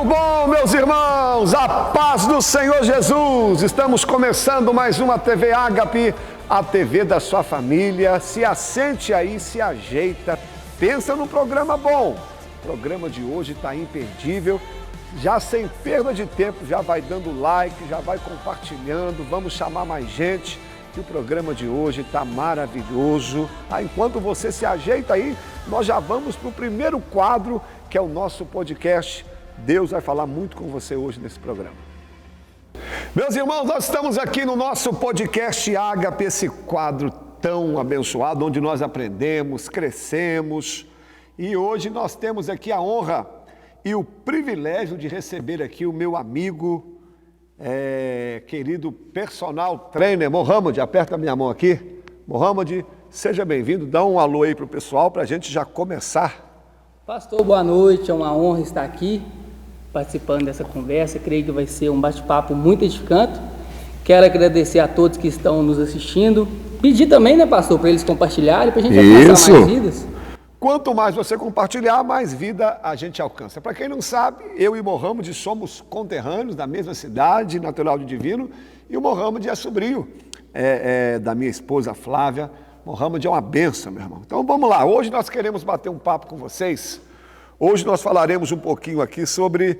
Muito bom, meus irmãos, a paz do Senhor Jesus. Estamos começando mais uma TV Ágape, a TV da sua família. Se assente aí, se ajeita, pensa no programa bom. O programa de hoje está imperdível. Já sem perda de tempo, já vai dando like, já vai compartilhando, vamos chamar mais gente. Que o programa de hoje está maravilhoso. Enquanto você se ajeita aí, nós já vamos para o primeiro quadro, que é o nosso podcast. Deus vai falar muito com você hoje nesse programa. Meus irmãos, nós estamos aqui no nosso podcast Ágape, esse quadro tão abençoado, onde nós aprendemos, crescemos. E hoje nós temos aqui a honra e o privilégio de receber aqui o meu amigo, querido personal trainer, Mohamed. Aperta a minha mão aqui. Mohamed, seja bem-vindo. Dá um alô aí para o pessoal, para a gente já começar. Pastor, boa noite. É uma honra estar aqui participando dessa conversa. Creio que vai ser um bate-papo muito edificante. Quero agradecer a todos que estão nos assistindo. Pedir também, né, pastor, para eles compartilharem, para a gente alcançar mais vidas. Quanto mais você compartilhar, mais vida a gente alcança. Para quem não sabe, eu e Mohamed somos conterrâneos da mesma cidade, natural de Divino, e o Mohamed é sobrinho da minha esposa Flávia. Mohamed é uma bênção, meu irmão. Então vamos lá, hoje nós queremos bater um papo com vocês. Hoje nós falaremos um pouquinho aqui sobre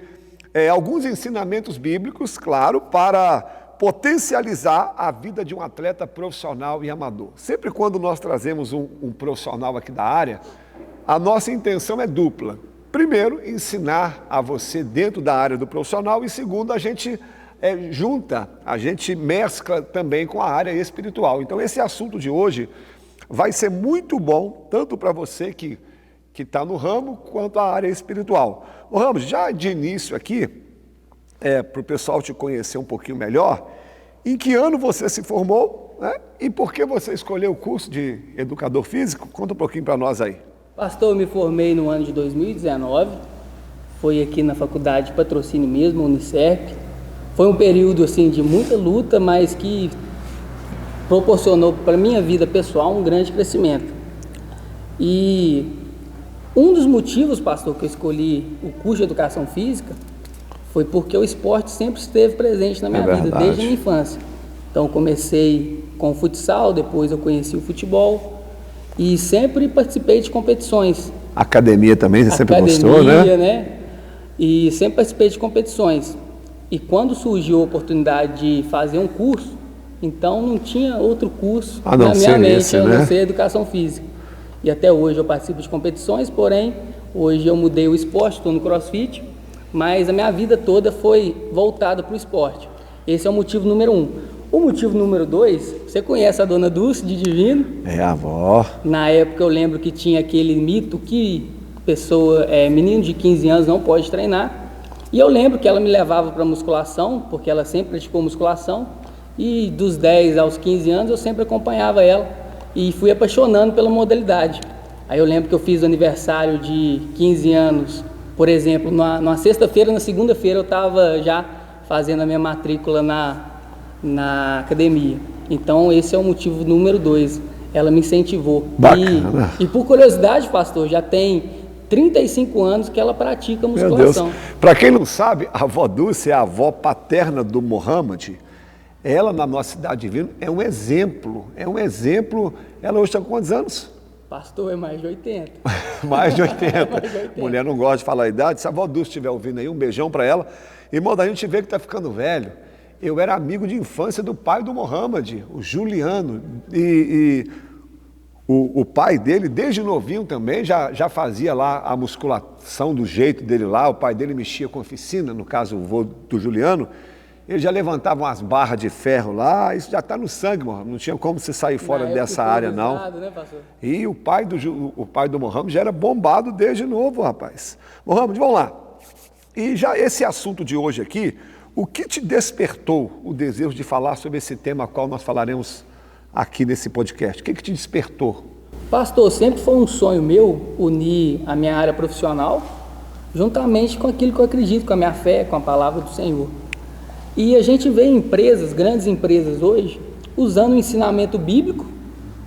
alguns ensinamentos bíblicos, claro, para potencializar a vida de um atleta profissional e amador. Sempre quando nós trazemos um profissional aqui da área, a nossa intenção é dupla. Primeiro, ensinar a você dentro da área do profissional, e segundo, a gente junta, a gente mescla também com a área espiritual. Então esse assunto de hoje vai ser muito bom, tanto para você que está no ramo, quanto a área espiritual. Ô Ramos, já de início aqui, para o pessoal te conhecer um pouquinho melhor, em que ano você se formou, né? E por que você escolheu o curso de educador físico? Conta um pouquinho para nós aí. Pastor, eu me formei no ano de 2019, foi aqui na faculdade de patrocínio mesmo, Unicef. Foi um período assim, de muita luta, mas que proporcionou para a minha vida pessoal um grande crescimento. E um dos motivos, pastor, que eu escolhi o curso de educação física foi porque o esporte sempre esteve presente na minha vida, desde a minha infância. Então, comecei com o futsal, depois eu conheci o futebol e sempre participei de competições. Academia também, você sempre gostou, né? E sempre participei de competições. E quando surgiu a oportunidade de fazer um curso, então não tinha outro curso na minha mente, a não ser educação física. E até hoje eu participo de competições, porém, hoje eu mudei o esporte, estou no CrossFit, mas a minha vida toda foi voltada para o esporte. Esse é o motivo número 1. O motivo número 2, você conhece a dona Dulce de Divino? É a avó. Na época eu lembro que tinha aquele mito que menino de 15 anos não pode treinar. E eu lembro que ela me levava para musculação, porque ela sempre praticou musculação, e dos 10 aos 15 anos eu sempre acompanhava ela e fui apaixonando pela modalidade. Aí eu lembro que eu fiz o aniversário de 15 anos, por exemplo, numa sexta-feira, na segunda-feira eu estava já fazendo a minha matrícula na academia. Então esse é o motivo número 2, ela me incentivou. Bacana. E por curiosidade, pastor, já tem 35 anos que ela pratica musculação. Para quem não sabe, a avó Dulce é a avó paterna do Mohamed. Ela, na nossa cidade divina, é um exemplo. Ela hoje está com quantos anos? Pastor, é mais de 80. Mais de 80. Mulher não gosta de falar a idade. Se a avó Dulce estiver ouvindo aí, um beijão para ela. Irmão, daí a gente vê que está ficando velho. Eu era amigo de infância do pai do Mohamed, o Juliano. O pai dele, desde novinho também, já fazia lá a musculação do jeito dele lá. O pai dele mexia com oficina, no caso o vô do Juliano. Ele já levantava umas barras de ferro lá, isso já está no sangue, Mohamed. Não tinha como você sair fora dessa área, não. Né, pastor? E o pai do Mohamed já era bombado desde novo, rapaz. Mohamed, vamos lá. E já esse assunto de hoje aqui, o que te despertou o desejo de falar sobre esse tema, qual nós falaremos aqui nesse podcast? O que te despertou? Pastor, sempre foi um sonho meu unir a minha área profissional juntamente com aquilo que eu acredito, com a minha fé, com a palavra do Senhor. E a gente vê empresas, grandes empresas hoje, usando o ensinamento bíblico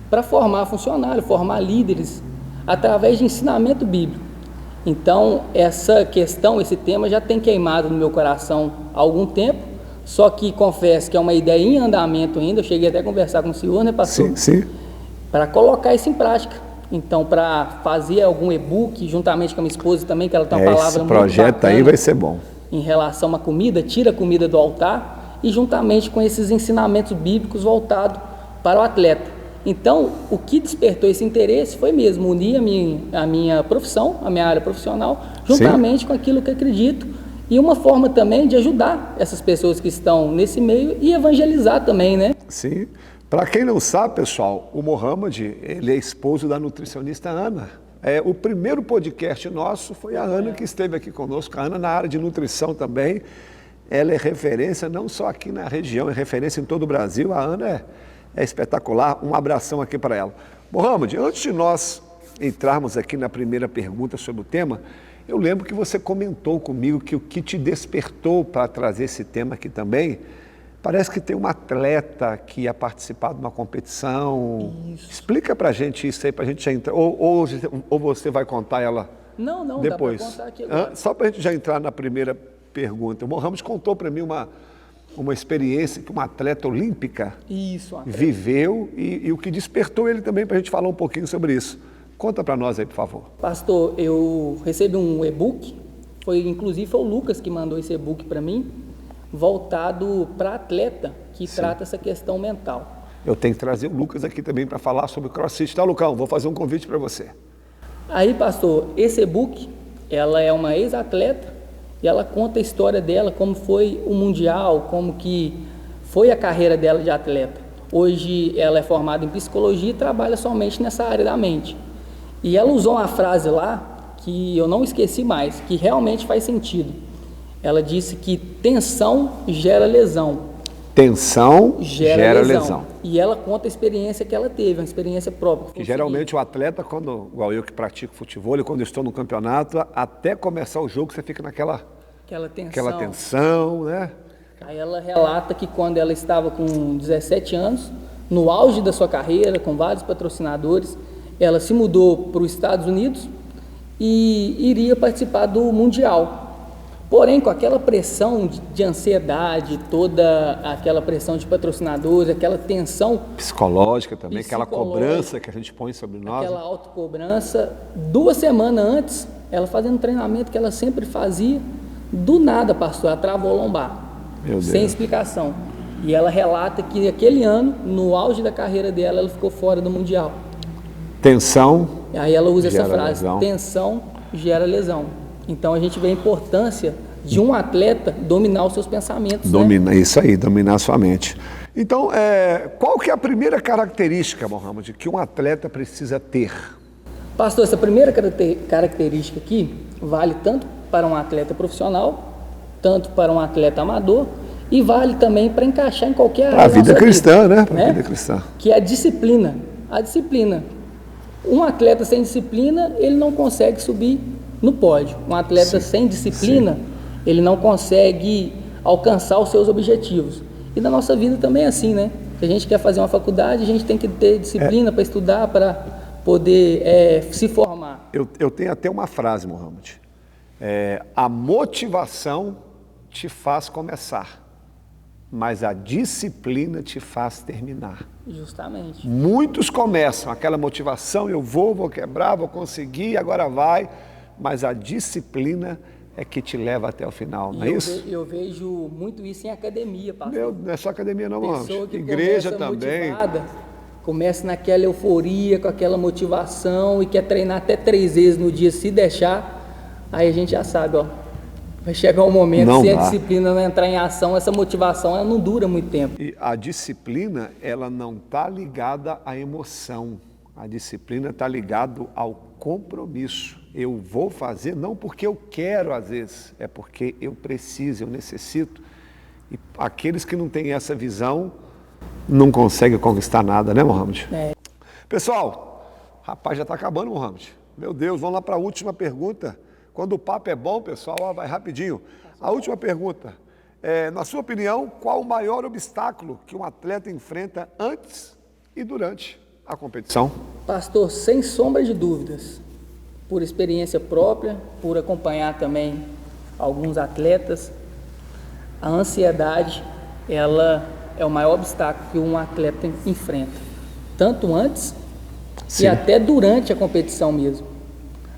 para formar funcionários, formar líderes, através de ensinamento bíblico. Então, essa questão, esse tema já tem queimado no meu coração há algum tempo, só que confesso que é uma ideia em andamento ainda. Eu cheguei até a conversar com o senhor, né, pastor? Sim. Para colocar isso em prática. Então, para fazer algum e-book, juntamente com a minha esposa também, que ela tem uma palavra muito bacana. Esse projeto aí vai ser bom. Em relação à comida, tira a comida do altar, e juntamente com esses ensinamentos bíblicos voltados para o atleta. Então, o que despertou esse interesse foi mesmo unir a minha profissão, a minha área profissional, juntamente com aquilo que acredito, e uma forma também de ajudar essas pessoas que estão nesse meio e evangelizar também, né? Sim. Para quem não sabe, pessoal, o Mohamed, ele é esposo da nutricionista Ana. O primeiro podcast nosso foi a Ana que esteve aqui conosco. A Ana na área de nutrição também. Ela é referência não só aqui na região, é referência em todo o Brasil. A Ana é espetacular. Um abração aqui para ela. Mohamed, antes de nós entrarmos aqui na primeira pergunta sobre o tema, eu lembro que você comentou comigo que o que te despertou para trazer esse tema aqui também, parece que tem uma atleta que ia participar de uma competição. Isso. Explica pra gente isso aí, pra gente já entrar. Ou você vai contar ela não, depois? Dá pra contar aqui agora. Só pra gente já entrar na primeira pergunta. O Mohamed contou para mim uma experiência que uma atleta olímpica viveu e o que despertou ele também para a gente falar um pouquinho sobre isso. Conta para nós aí, por favor. Pastor, eu recebi um e-book, inclusive foi o Lucas que mandou esse e-book para mim, voltado para atleta que trata essa questão mental. Eu tenho que trazer o Lucas aqui também para falar sobre o CrossFit, tá, Lucão? Vou fazer um convite para você. Aí, pastor, esse e-book, ela é uma ex-atleta e ela conta a história dela, como foi o Mundial, como que foi a carreira dela de atleta. Hoje ela é formada em psicologia e trabalha somente nessa área da mente. E ela usou uma frase lá que eu não esqueci mais, que realmente faz sentido. Ela disse que tensão gera lesão. Tensão gera lesão. E ela conta a experiência que ela teve, uma experiência própria. Que geralmente o atleta, igual eu que pratico futebol, e quando eu estou no campeonato, até começar o jogo você fica naquela tensão, né? Aí ela relata que quando ela estava com 17 anos, no auge da sua carreira, com vários patrocinadores, ela se mudou para os Estados Unidos e iria participar do Mundial. Porém, com aquela pressão de ansiedade, toda aquela pressão de patrocinadores, aquela tensão psicológica também, aquela cobrança que a gente põe sobre nós. Aquela autocobrança. 2 semanas antes, ela fazendo um treinamento que ela sempre fazia, do nada, pastor, ela travou a lombar. Meu Deus. Sem explicação. E ela relata que aquele ano, no auge da carreira dela, ela ficou fora do Mundial. Tensão. Aí ela usa essa frase, lesão. Tensão gera lesão. Então a gente vê a importância de um atleta dominar os seus pensamentos. Isso aí, dominar a sua mente. Então, qual que é a primeira característica, Mohamed, que um atleta precisa ter? Pastor, essa primeira característica aqui vale tanto para um atleta profissional, tanto para um atleta amador, e vale também para encaixar em qualquer área da vida cristã, vida, né? Para a vida cristã. Que é a disciplina. A disciplina. Um atleta sem disciplina, ele não consegue subir no pódio. Um atleta sem disciplina, ele não consegue alcançar os seus objetivos. E na nossa vida também é assim, né? Se a gente quer fazer uma faculdade, a gente tem que ter disciplina para estudar, para poder se formar. Eu tenho até uma frase, Mohamed. A motivação te faz começar, mas a disciplina te faz terminar. Justamente. Muitos começam, aquela motivação, eu vou quebrar, vou conseguir, agora vai, mas a disciplina é que te leva até o final, não é isso? Eu vejo muito isso em academia, pastor. Não é só academia não, mano. Igreja também. Começa naquela euforia, com aquela motivação e quer treinar até 3 vezes no dia, se deixar, aí a gente já sabe, ó. Vai chegar um momento, se a disciplina não entrar em ação, essa motivação ela não dura muito tempo. E a disciplina, ela não está ligada à emoção. A disciplina está ligada ao compromisso. Eu vou fazer não porque eu quero, às vezes, é porque eu preciso, eu necessito. E aqueles que não têm essa visão não conseguem conquistar nada, né, Mohamed? Pessoal, rapaz, já está acabando, Mohamed. Meu Deus, vamos lá para a última pergunta. Quando o papo é bom, pessoal, vai rapidinho. A última pergunta. Na sua opinião, qual o maior obstáculo que um atleta enfrenta antes e durante a competição? Pastor, sem sombra de dúvidas, por experiência própria, por acompanhar também alguns atletas, a ansiedade, ela é o maior obstáculo que um atleta enfrenta, tanto antes e até durante a competição mesmo.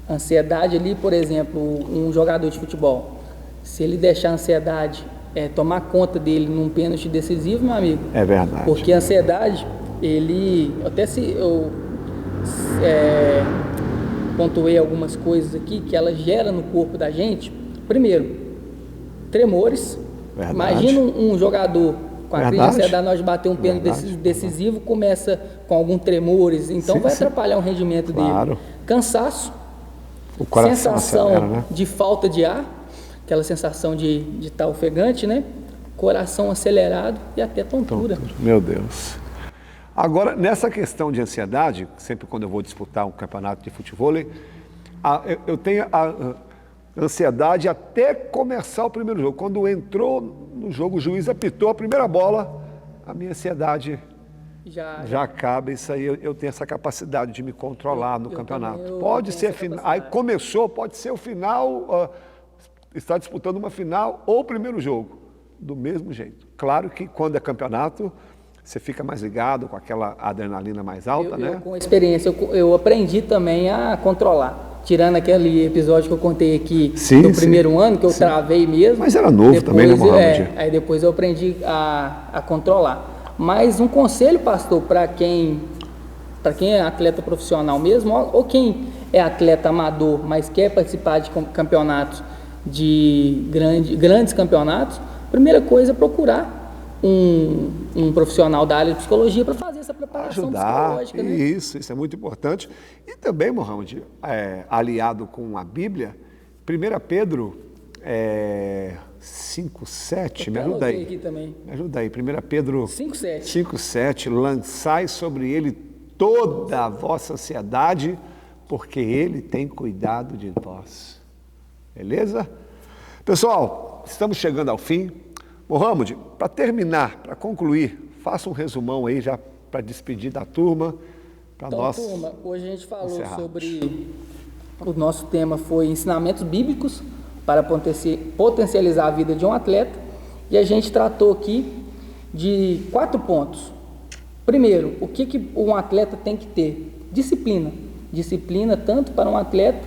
A ansiedade ali, por exemplo, um jogador de futebol, se ele deixar a ansiedade tomar conta dele num pênalti decisivo, meu amigo. É verdade. Porque a ansiedade, eu pontuei algumas coisas aqui que ela gera no corpo da gente. Primeiro, tremores. Verdade. Imagina um jogador com a crise de ansiedade, nós bater um pênalti decisivo, começa com algum tremores, então vai atrapalhar o rendimento dele. Cansaço, o coração sensação acelera, né? de falta de ar, aquela sensação de estar ofegante, né? Coração acelerado e até tontura. Meu Deus. Agora, nessa questão de ansiedade, sempre quando eu vou disputar um campeonato de futebol, eu tenho a ansiedade até começar o primeiro jogo. Quando entrou no jogo, o juiz apitou a primeira bola, a minha ansiedade já acaba. Isso aí, eu tenho essa capacidade de me controlar no campeonato. Pode ser final, aí começou, pode ser o final, está disputando uma final ou o primeiro jogo, do mesmo jeito. Claro que quando é campeonato, você fica mais ligado, com aquela adrenalina mais alta, né? Com a experiência, eu aprendi também a controlar. Tirando aquele episódio que eu contei aqui no primeiro ano, que eu travei mesmo. Mas era novo depois, também, né, Mohamed? Aí depois eu aprendi a controlar. Mas um conselho, pastor, para quem é atleta profissional mesmo, ou quem é atleta amador, mas quer participar de campeonatos, de grandes campeonatos, a primeira coisa é procurar um profissional da área de psicologia para fazer essa preparação psicológica, né? Isso é muito importante. E também, Mohamed, aliado com a Bíblia, 1 Pedro 5,7, me ajuda aí. Aqui também. Me ajuda aí, 1 Pedro 5,7. Lançai sobre ele toda a vossa ansiedade, porque ele tem cuidado de vós. Beleza? Pessoal, estamos chegando ao fim. Mohamed, para terminar, para concluir, faça um resumão aí já para despedir da turma. Então, turma, hoje a gente falou sobre, o nosso tema foi ensinamentos bíblicos para potencializar a vida de um atleta, e a gente tratou aqui de 4 pontos. Primeiro, o que um atleta tem que ter? Disciplina. Disciplina tanto para um atleta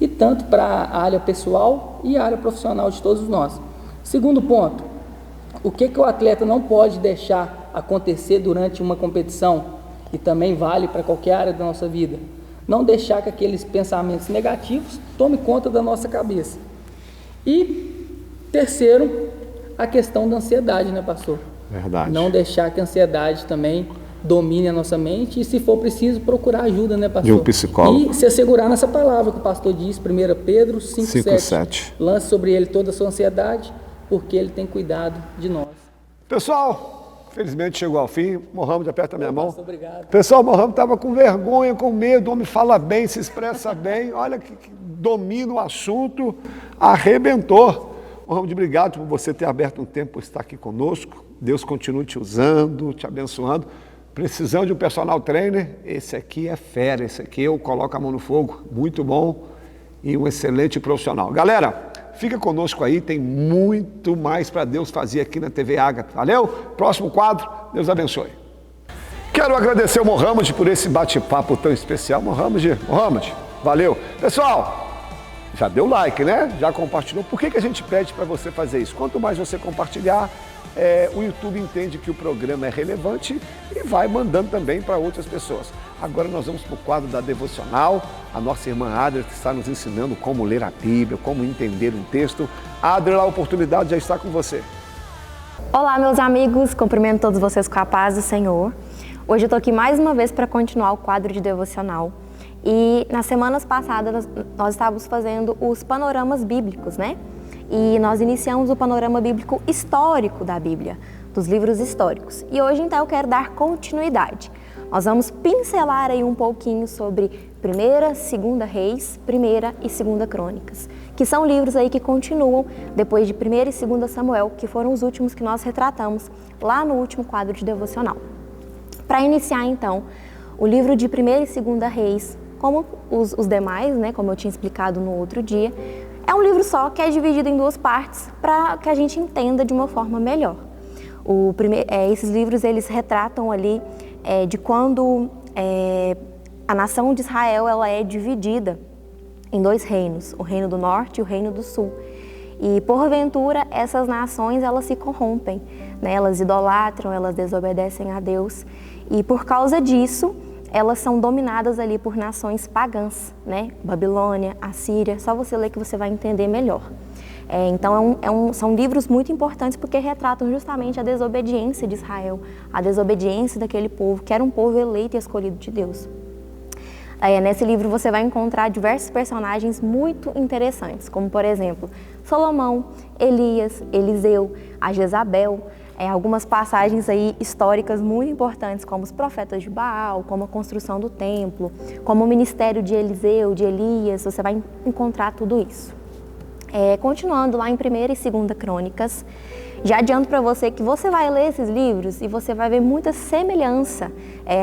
e tanto para a área pessoal e a área profissional de todos nós. Segundo ponto, o que o atleta não pode deixar acontecer durante uma competição, e também vale para qualquer área da nossa vida? Não deixar que aqueles pensamentos negativos tomem conta da nossa cabeça. E terceiro, a questão da ansiedade, né, pastor? Verdade. Não deixar que a ansiedade também domine a nossa mente, e se for preciso, procurar ajuda, né, pastor? De um psicólogo. E se assegurar nessa palavra que o pastor diz, 1 Pedro 5,7. Lance sobre ele toda a sua ansiedade, porque ele tem cuidado de nós. Pessoal, felizmente chegou ao fim. Mohamed, aperta a minha mão. Obrigado. Pessoal, Mohamed estava com vergonha, com medo. O homem fala bem, se expressa bem. Olha que domina o assunto, arrebentou. Mohamed, obrigado por você ter aberto um tempo para estar aqui conosco. Deus continue te usando, te abençoando. Precisando de um personal trainer, esse aqui é fera. Esse aqui eu coloco a mão no fogo. Muito bom e um excelente profissional. Galera, fica conosco aí, tem muito mais para Deus fazer aqui na TV Ágata. Valeu? Próximo quadro, Deus abençoe. Quero agradecer ao Mohamed por esse bate-papo tão especial. Mohamed, valeu. Pessoal, já deu like, né? Já compartilhou. Por que a gente pede para você fazer isso? Quanto mais você compartilhar, o YouTube entende que o programa é relevante e vai mandando também para outras pessoas. Agora nós vamos para o quadro da devocional. A nossa irmã Adria está nos ensinando como ler a Bíblia, como entender um texto. Adria, a oportunidade já está com você. Olá, meus amigos, cumprimento todos vocês com a paz do Senhor. Hoje eu estou aqui mais uma vez para continuar o quadro de devocional. E nas semanas passadas nós estávamos fazendo os panoramas bíblicos, né? E nós iniciamos o panorama bíblico histórico da Bíblia, dos livros históricos. E hoje então eu quero dar continuidade. Nós vamos pincelar aí um pouquinho sobre 1ª, 2ª Reis, 1ª e 2ª Crônicas, que são livros aí que continuam depois de 1ª e 2ª Samuel, que foram os últimos que nós retratamos lá no último quadro de devocional. Para iniciar então, o livro de 1ª e 2ª Reis como os demais, né, como eu tinha explicado no outro dia. É um livro só que é dividido em 2 partes para que a gente entenda de uma forma melhor. Esses livros eles retratam ali de quando a nação de Israel ela é dividida em 2 reinos, o reino do norte e o reino do sul. E porventura essas nações elas se corrompem, né? Elas idolatram, elas desobedecem a Deus e por causa disso elas são dominadas ali por nações pagãs, né? Babilônia, Assíria, só você ler que você vai entender melhor. Então são livros muito importantes porque retratam justamente a desobediência de Israel, a desobediência daquele povo, que era um povo eleito e escolhido de Deus. Nesse livro você vai encontrar diversos personagens muito interessantes, como por exemplo, Salomão, Elias, Eliseu, a Jezabel, algumas passagens aí históricas muito importantes, como os profetas de Baal, como a construção do templo, como o ministério de Eliseu, de Elias, você vai encontrar tudo isso. Continuando lá em 1ª e 2ª Crônicas, já adianto para você que você vai ler esses livros e você vai ver muita semelhança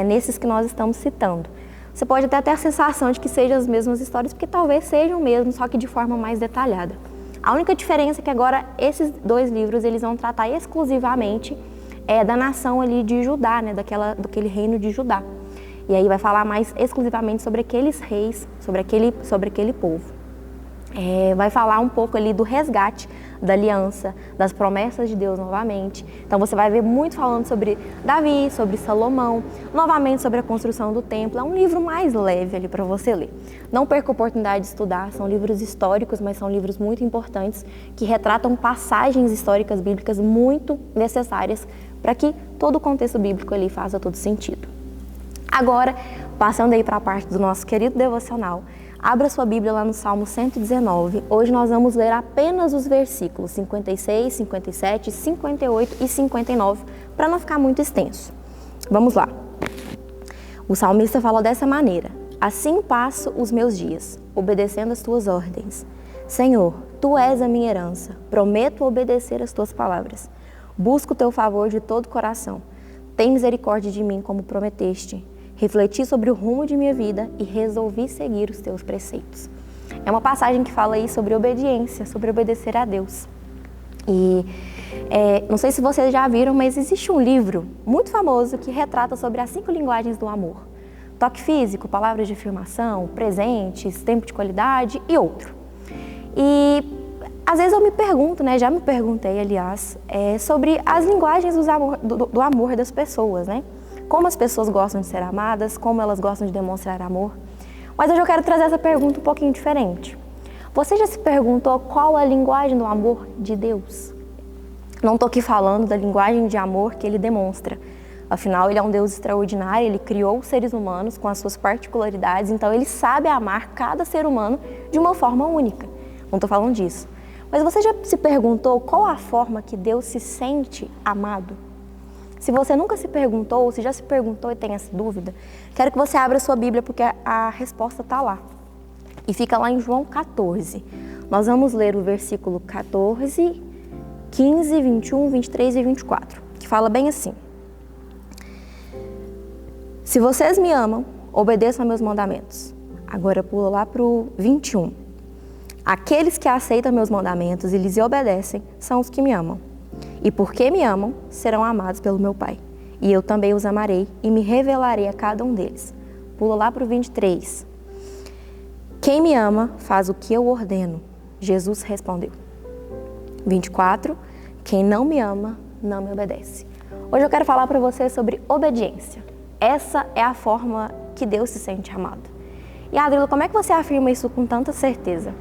nesses que nós estamos citando. Você pode até ter a sensação de que sejam as mesmas histórias, porque talvez sejam mesmo, só que de forma mais detalhada. A única diferença é que agora esses 2 livros eles vão tratar exclusivamente da nação ali de Judá, né, daquele reino de Judá. E aí vai falar mais exclusivamente sobre aqueles reis, sobre aquele povo. Vai falar um pouco ali do resgate da aliança, das promessas de Deus novamente. Então você vai ver muito falando sobre Davi, sobre Salomão, novamente sobre a construção do templo. É um livro mais leve ali para você ler. Não perca a oportunidade de estudar, são livros históricos, mas são livros muito importantes que retratam passagens históricas bíblicas muito necessárias para que todo o contexto bíblico ali faça todo sentido. Agora, passando aí para a parte do nosso querido devocional, abra sua Bíblia lá no Salmo 119. Hoje nós vamos ler apenas os versículos 56, 57, 58 e 59, para não ficar muito extenso. Vamos lá. O salmista fala dessa maneira: assim passo os meus dias, obedecendo as tuas ordens. Senhor, tu és a minha herança, prometo obedecer as tuas palavras. Busco o teu favor de todo o coração. Tem misericórdia de mim como prometeste. Refleti sobre o rumo de minha vida e resolvi seguir os teus preceitos. É uma passagem que fala aí sobre obediência, sobre obedecer a Deus. E não sei se vocês já viram, mas existe um livro muito famoso que retrata sobre as 5 linguagens do amor. Toque físico, palavras de afirmação, presentes, tempo de qualidade e outro. E às vezes eu me pergunto, né, já me perguntei, aliás, sobre as linguagens do amor das pessoas, né? Como as pessoas gostam de ser amadas, como elas gostam de demonstrar amor. Mas hoje eu quero trazer essa pergunta um pouquinho diferente. Você já se perguntou qual a linguagem do amor de Deus? Não estou aqui falando da linguagem de amor que Ele demonstra. Afinal, Ele é um Deus extraordinário, Ele criou os seres humanos com as suas particularidades, então Ele sabe amar cada ser humano de uma forma única. Não estou falando disso. Mas você já se perguntou qual a forma que Deus se sente amado? Se você nunca se perguntou, ou se já se perguntou e tem essa dúvida, quero que você abra a sua Bíblia, porque a resposta está lá. E fica lá em João 14. Nós vamos ler o versículo 14, 15, 21, 23 e 24, que fala bem assim: se vocês me amam, obedeçam a meus mandamentos. Agora pula lá para o 21. Aqueles que aceitam meus mandamentos e lhes obedecem são os que me amam. E porque me amam, serão amados pelo meu Pai. E eu também os amarei e me revelarei a cada um deles. Pula lá para o 23. Quem me ama faz o que eu ordeno. Jesus respondeu. 24. Quem não me ama, não me obedece. Hoje eu quero falar para você sobre obediência. Essa é a forma que Deus se sente amado. E Adrila, como é que você afirma isso com tanta certeza?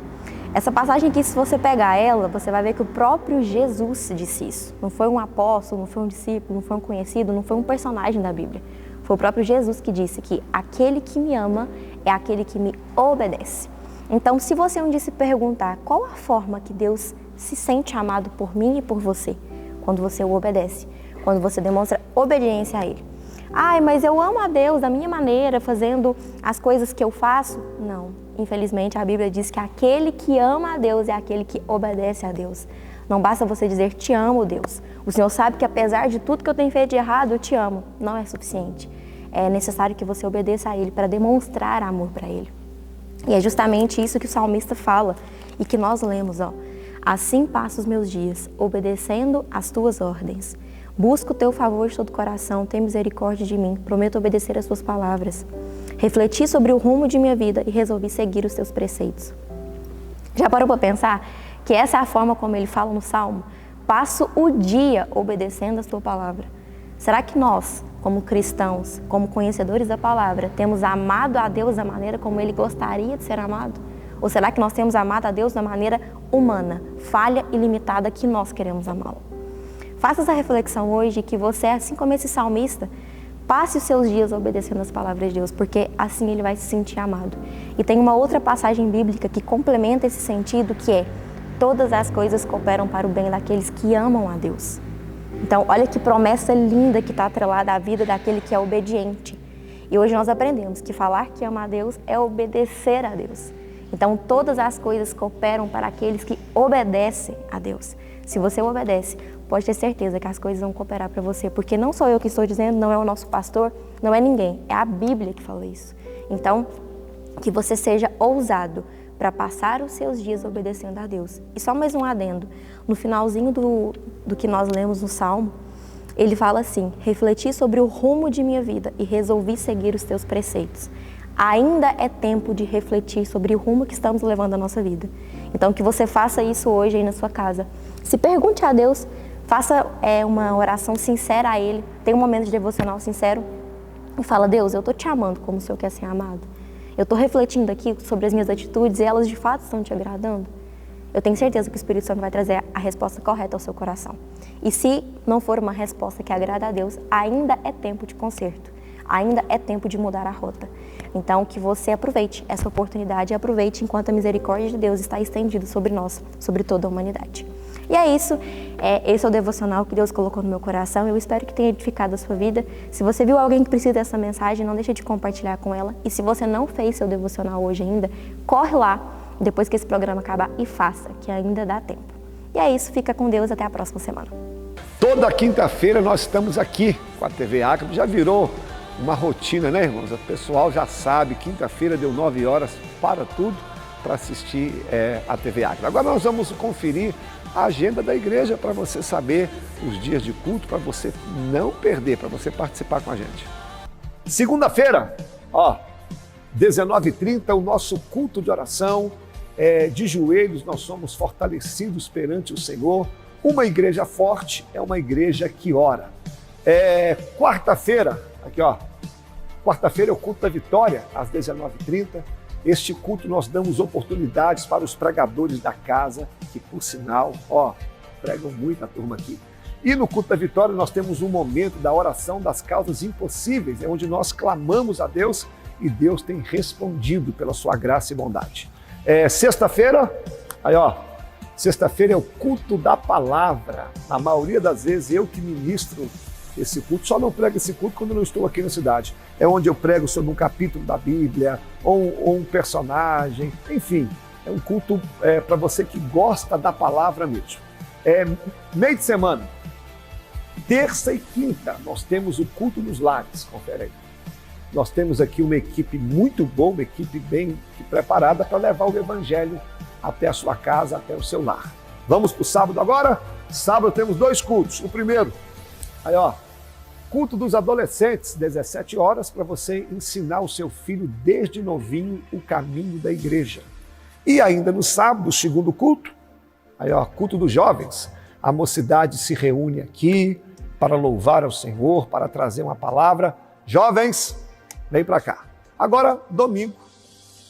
Essa passagem aqui, se você pegar ela, você vai ver que o próprio Jesus disse isso. Não foi um apóstolo, não foi um discípulo, não foi um conhecido, não foi um personagem da Bíblia. Foi o próprio Jesus que disse que aquele que me ama é aquele que me obedece. Então, se você um dia se perguntar qual a forma que Deus se sente amado por mim e por você, quando você o obedece, quando você demonstra obediência a Ele. Ai, mas eu amo a Deus da minha maneira, fazendo as coisas que eu faço? Não. Infelizmente, a Bíblia diz que aquele que ama a Deus é aquele que obedece a Deus. Não basta você dizer, te amo, Deus. O Senhor sabe que apesar de tudo que eu tenho feito de errado, eu te amo. Não é suficiente. é necessário que você obedeça a Ele para demonstrar amor para Ele. E é justamente isso que o salmista fala e que nós lemos, ó. Assim passo os meus dias, obedecendo as tuas ordens. Busco o teu favor de todo o coração, tem misericórdia de mim, prometo obedecer as tuas palavras. Refleti sobre o rumo de minha vida e resolvi seguir os teus preceitos. Já parou para pensar que essa é a forma como ele fala no Salmo? Passo o dia obedecendo a tua palavra. Será que nós, como cristãos, como conhecedores da palavra, temos amado a Deus da maneira como Ele gostaria de ser amado? Ou será que nós temos amado a Deus da maneira humana, falha e limitada que nós queremos amá-lo? Faça essa reflexão hoje que você, assim como esse salmista, passe os seus dias obedecendo as palavras de Deus, porque assim ele vai se sentir amado. E tem uma outra passagem bíblica que complementa esse sentido, que é: todas as coisas cooperam para o bem daqueles que amam a Deus. Então, olha que promessa linda que está atrelada à vida daquele que é obediente. E hoje nós aprendemos que falar que ama a Deus é obedecer a Deus. Então, todas as coisas cooperam para aqueles que obedecem a Deus. Se você obedece, pode ter certeza que as coisas vão cooperar para você, porque não sou eu que estou dizendo, não é o nosso pastor, não é ninguém, é a Bíblia que fala isso. Então, que você seja ousado para passar os seus dias obedecendo a Deus. E só mais um adendo, no finalzinho do que nós lemos no Salmo, ele fala assim: refleti sobre o rumo de minha vida e resolvi seguir os teus preceitos. Ainda é tempo de refletir sobre o rumo que estamos levando a nossa vida. Então, que você faça isso hoje aí na sua casa. Se pergunte a Deus, faça uma oração sincera a Ele, tenha um momento de devocional sincero e fala: Deus, eu estou te amando como o Senhor quer ser amado. Eu estou refletindo aqui sobre as minhas atitudes e elas de fato estão te agradando. Eu tenho certeza que o Espírito Santo vai trazer a resposta correta ao seu coração. E se não for uma resposta que agrada a Deus, ainda é tempo de conserto. Ainda é tempo de mudar a rota. Então, que você aproveite essa oportunidade e aproveite enquanto a misericórdia de Deus está estendida sobre nós, sobre toda a humanidade. E é isso, esse é o devocional que Deus colocou no meu coração. Eu espero que tenha edificado a sua vida. Se você viu alguém que precisa dessa mensagem, não deixe de compartilhar com ela. E se você não fez seu devocional hoje ainda, corre lá, depois que esse programa acabar, e faça, que ainda dá tempo. E é isso, fica com Deus, até a próxima semana. Toda quinta-feira nós estamos aqui com a TV Acre, já virou uma rotina, né, irmãos? O pessoal já sabe, quinta-feira deu 9 horas, para tudo para assistir a TV Acre. Agora nós vamos conferir a agenda da igreja para você saber os dias de culto, para você não perder, para você participar com a gente. Segunda-feira, 19h30, o nosso culto de oração, de joelhos, nós somos fortalecidos perante o Senhor. Uma igreja forte é uma igreja que ora. Quarta-feira, quarta-feira é o culto da vitória, às 19h30. Este culto nós damos oportunidades para os pregadores da casa, que por sinal, pregam muito a turma aqui. E no culto da vitória nós temos um momento da oração das causas impossíveis, onde nós clamamos a Deus e Deus tem respondido pela sua graça e bondade. Sexta-feira, sexta-feira é o culto da palavra. Na maioria das vezes eu que ministro esse culto, só não prego esse culto quando eu não estou aqui na cidade. É onde eu prego sobre um capítulo da Bíblia, ou um personagem, enfim. É um culto para você que gosta da palavra mesmo. Meio de semana, terça e quinta, nós temos o culto nos lares, confere aí. Nós temos aqui uma equipe muito boa, uma equipe bem preparada para levar o evangelho até a sua casa, até o seu lar. Vamos para o sábado agora? Sábado temos 2 cultos. O primeiro, culto dos adolescentes, 17 horas, para você ensinar o seu filho desde novinho o caminho da igreja. E ainda no sábado, o segundo culto, culto dos jovens. A mocidade se reúne aqui para louvar ao Senhor, para trazer uma palavra. Jovens, vem para cá. Agora, domingo,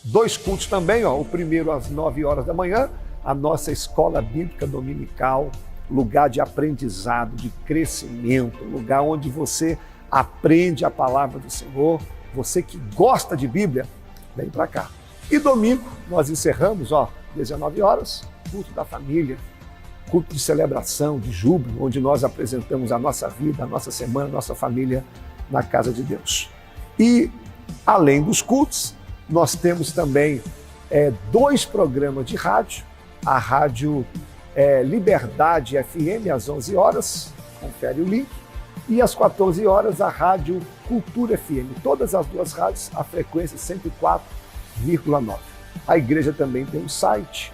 2 cultos também, o primeiro às 9 horas da manhã, a nossa escola bíblica dominical, lugar de aprendizado, de crescimento, lugar onde você aprende a palavra do Senhor. Você que gosta de Bíblia, vem para cá. E domingo nós encerramos, 19 horas, culto da família, culto de celebração, de júbilo, onde nós apresentamos a nossa vida, a nossa semana, a nossa família na casa de Deus. E além dos cultos, nós temos também 2 programas de rádio, a rádio Liberdade FM às 11 horas, confere o link, E às 14 horas, a Rádio Cultura FM. Todas as duas rádios, a frequência 104,9. A igreja também tem um site,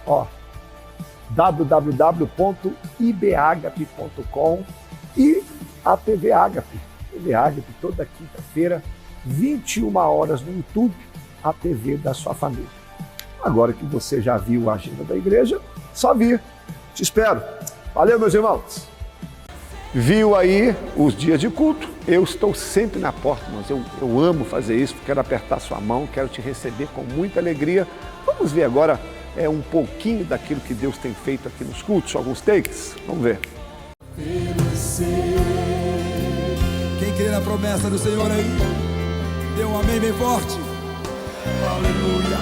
www.ibagape.com e a TV Agape. TV Agape toda quinta-feira, 21 horas no YouTube, a TV da sua família. Agora que você já viu a agenda da igreja, só vir. Te espero. Valeu, meus irmãos. Viu aí os dias de culto? Eu estou sempre na porta, mas eu amo fazer isso, quero apertar sua mão, quero te receber com muita alegria. Vamos ver agora um pouquinho daquilo que Deus tem feito aqui nos cultos, alguns takes. Vamos ver. Quem crê na promessa do Senhor aí, dê um amém bem forte. Aleluia.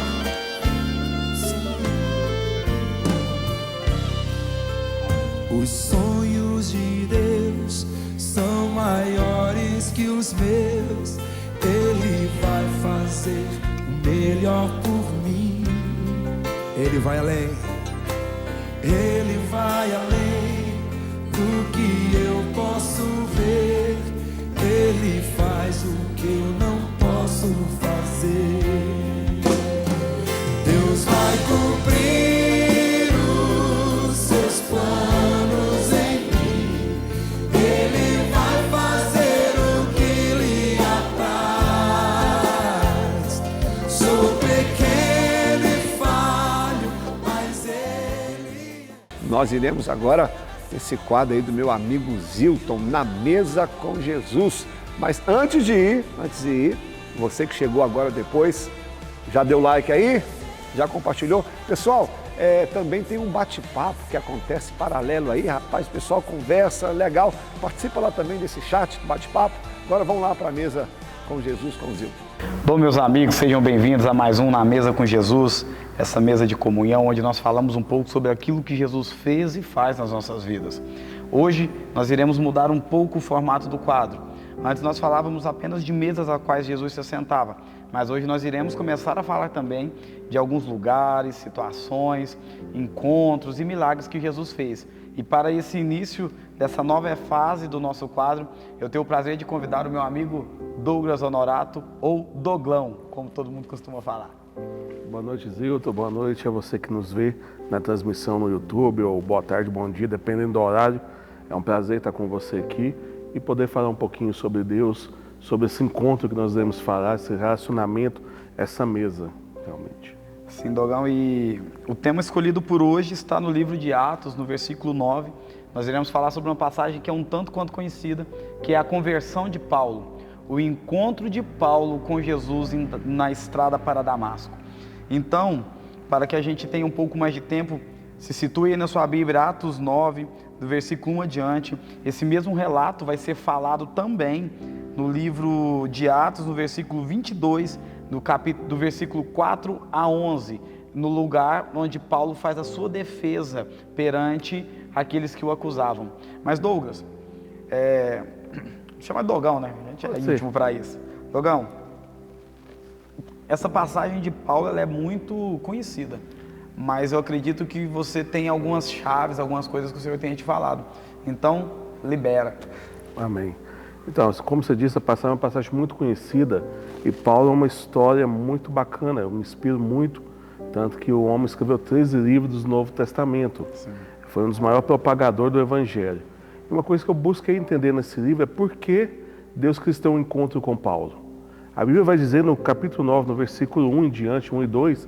Os sonhos de Deus são maiores que os meus. Ele vai fazer o melhor por mim. Ele vai além. Ele vai além do que eu posso ver. Ele faz o que eu não posso fazer. Deus vai cumprir os seus planos em mim. Ele vai fazer o que lhe apraz. Sou pequeno e falho, mas Ele... Nós iremos agora esse quadro aí do meu amigo Zilton, Na Mesa com Jesus. Mas antes de ir, você que chegou agora depois, já deu like aí? Já compartilhou? Pessoal, também tem um bate-papo que acontece paralelo aí, rapaz, o pessoal conversa, legal. Participa lá também desse chat, bate-papo. Agora vamos lá para a Mesa com Jesus, com o Zilton. Bom, meus amigos, sejam bem-vindos a mais um Na Mesa com Jesus, essa mesa de comunhão, onde nós falamos um pouco sobre aquilo que Jesus fez e faz nas nossas vidas. Hoje, nós iremos mudar um pouco o formato do quadro. Antes nós falávamos apenas de mesas às quais Jesus se assentava, mas hoje nós iremos começar a falar também de alguns lugares, situações, encontros e milagres que Jesus fez. E para esse início dessa nova fase do nosso quadro, eu tenho o prazer de convidar o meu amigo Douglas Honorato, ou Doglão, como todo mundo costuma falar. Boa noite, Zilton. Boa noite a você que nos vê na transmissão no YouTube, ou boa tarde, bom dia, dependendo do horário. É um prazer estar com você aqui e poder falar um pouquinho sobre Deus, sobre esse encontro que nós devemos falar, esse relacionamento, essa mesa, realmente. Sim, Dogão, e o tema escolhido por hoje está no livro de Atos, no versículo 9. Nós iremos falar sobre uma passagem que é um tanto quanto conhecida, que é a conversão de Paulo, o encontro de Paulo com Jesus na estrada para Damasco. Então, para que a gente tenha um pouco mais de tempo, se situe aí na sua Bíblia, Atos 9, do versículo 1 adiante. Esse mesmo relato vai ser falado também no livro de Atos, no versículo 22, do versículo 4 a 11, no lugar onde Paulo faz a sua defesa perante aqueles que o acusavam. Mas Douglas, chama de Dogão, né? A gente é íntimo para isso. Dogão, essa passagem de Paulo ela é muito conhecida, mas eu acredito que você tem algumas chaves, algumas coisas que o Senhor tem te falado. Então, libera. Amém. Então, como você disse, a passagem é uma passagem muito conhecida e Paulo é uma história muito bacana, eu me inspiro muito, tanto que o homem escreveu 13 livros do Novo Testamento. Sim. Foi um dos maiores propagadores do Evangelho. E uma coisa que eu busquei entender nesse livro é por que Deus quis ter um encontro com Paulo. A Bíblia vai dizer no capítulo 9, no versículo 1 em diante, 1 e 2,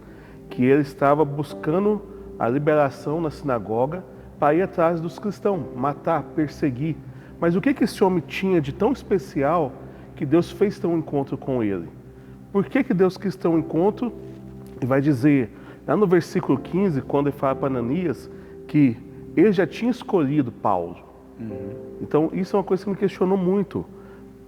que ele estava buscando a liberação na sinagoga para ir atrás dos cristãos, matar, perseguir. Mas o que esse homem tinha de tão especial que Deus fez ter um encontro com ele? Por que Deus quis ter um encontro? E vai dizer, lá no versículo 15, quando ele fala para Ananias, que ele já tinha escolhido Paulo. Então, isso é uma coisa que me questionou muito.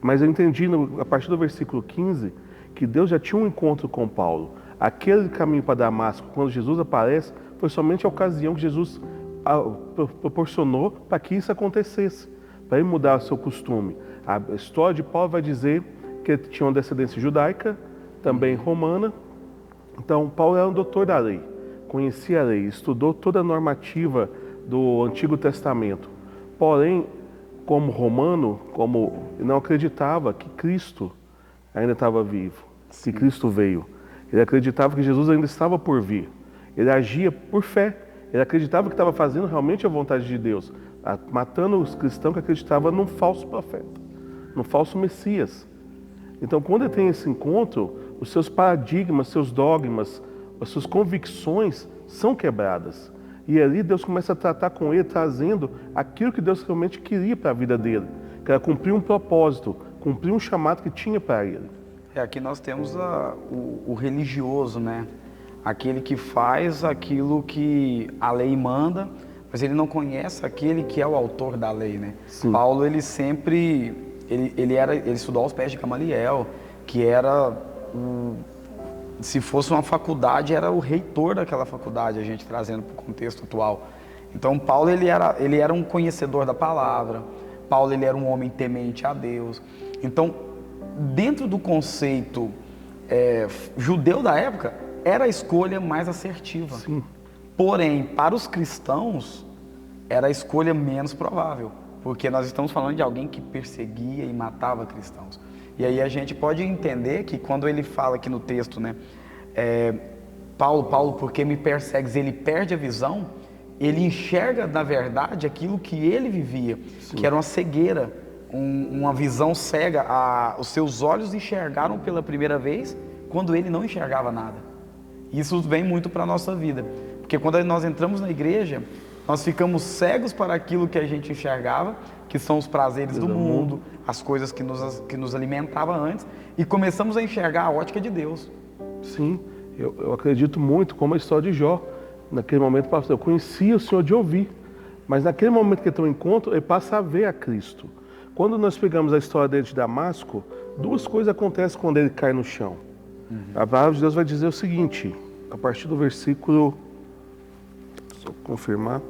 Mas eu entendi, a partir do versículo 15, que Deus já tinha um encontro com Paulo. Aquele caminho para Damasco, quando Jesus aparece, foi somente a ocasião que Jesus proporcionou para que isso acontecesse, para ele mudar o seu costume. A história de Paulo vai dizer que ele tinha uma descendência judaica, também romana. Então, Paulo era um doutor da lei, conhecia a lei, estudou toda a normativa do Antigo Testamento. Porém, como romano, não acreditava que Cristo ainda estava vivo, que Cristo veio. Ele acreditava que Jesus ainda estava por vir. Ele agia por fé. Ele acreditava que estava fazendo realmente a vontade de Deus, matando os cristãos que acreditavam num falso profeta, num falso Messias. Então, quando ele tem esse encontro, os seus paradigmas, seus dogmas, as suas convicções são quebradas. E ali Deus começa a tratar com ele, trazendo aquilo que Deus realmente queria para a vida dele, que era cumprir um propósito, cumprir um chamado que tinha para ele. Aqui nós temos o religioso, né? Aquele que faz aquilo que a lei manda, mas ele não conhece aquele que é o autor da lei, né? Sim. Paulo, ele estudou aos pés de Gamaliel, que era, se fosse uma faculdade, era o reitor daquela faculdade, a gente trazendo para o contexto atual. Então, Paulo, ele era um conhecedor da palavra, Paulo, ele era um homem temente a Deus. Então, dentro do conceito judeu da época, era a escolha mais assertiva. Sim. Porém, para os cristãos, era a escolha menos provável, porque nós estamos falando de alguém que perseguia e matava cristãos. E aí a gente pode entender que quando ele fala aqui no texto, né, Paulo, por que me persegues? Ele perde a visão, ele enxerga, na verdade, aquilo que ele vivia, Sim. que era uma cegueira, uma visão cega. Os seus olhos enxergaram pela primeira vez quando ele não enxergava nada. Isso vem muito para a nossa vida, porque quando nós entramos na igreja, nós ficamos cegos para aquilo que a gente enxergava, que são os prazeres do mundo, as coisas que nos alimentavam antes, e começamos a enxergar a ótica de Deus. Sim, eu acredito muito como a história de Jó. Naquele momento, eu conhecia o Senhor de ouvir, mas naquele momento que ele tem um encontro, ele passa a ver a Cristo. Quando nós pegamos a história dele de Damasco, duas coisas acontecem quando ele cai no chão. A palavra de Deus vai dizer o seguinte, a partir do versículo, só confirmar,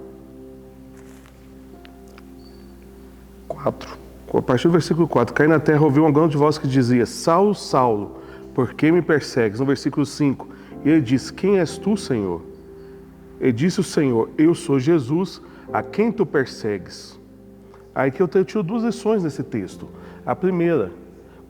4. A partir do versículo 4, cai na terra, ouviu uma grande voz que dizia, Saulo, Saulo, por que me persegues? No versículo 5, ele diz, quem és tu, Senhor? Ele disse o Senhor, eu sou Jesus, a quem tu persegues? Aí que eu tiro duas lições nesse texto. A primeira,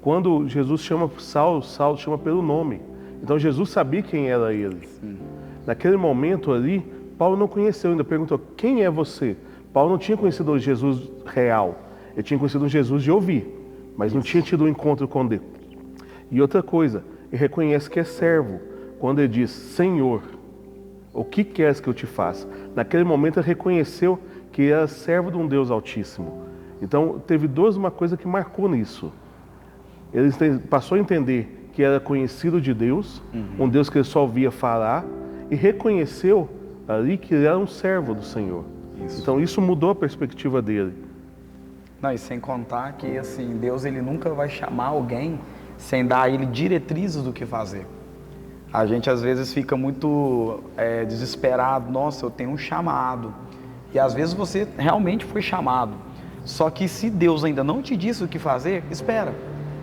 quando Jesus chama Saulo, Saulo chama pelo nome. Então Jesus sabia quem era ele. Sim. Naquele momento ali, Paulo não conheceu, ainda perguntou, quem é você? Paulo não tinha conhecido o Jesus real, ele tinha conhecido um Jesus de ouvir, mas não tinha tido um encontro com Deus. E outra coisa, ele reconhece que é servo, quando ele diz, Senhor, o que queres que eu te faça? Naquele momento ele reconheceu que era servo de um Deus Altíssimo. Então teve uma coisa que marcou nisso. Ele passou a entender que era conhecido de Deus, um Deus que ele só ouvia falar, e reconheceu ali que ele era um servo do Senhor. Isso. Então isso mudou a perspectiva dele. Não, e sem contar que assim, Deus ele nunca vai chamar alguém sem dar a ele diretrizes do que fazer. A gente às vezes fica muito desesperado, nossa, eu tenho um chamado. E às vezes você realmente foi chamado. Só que se Deus ainda não te disse o que fazer, espera.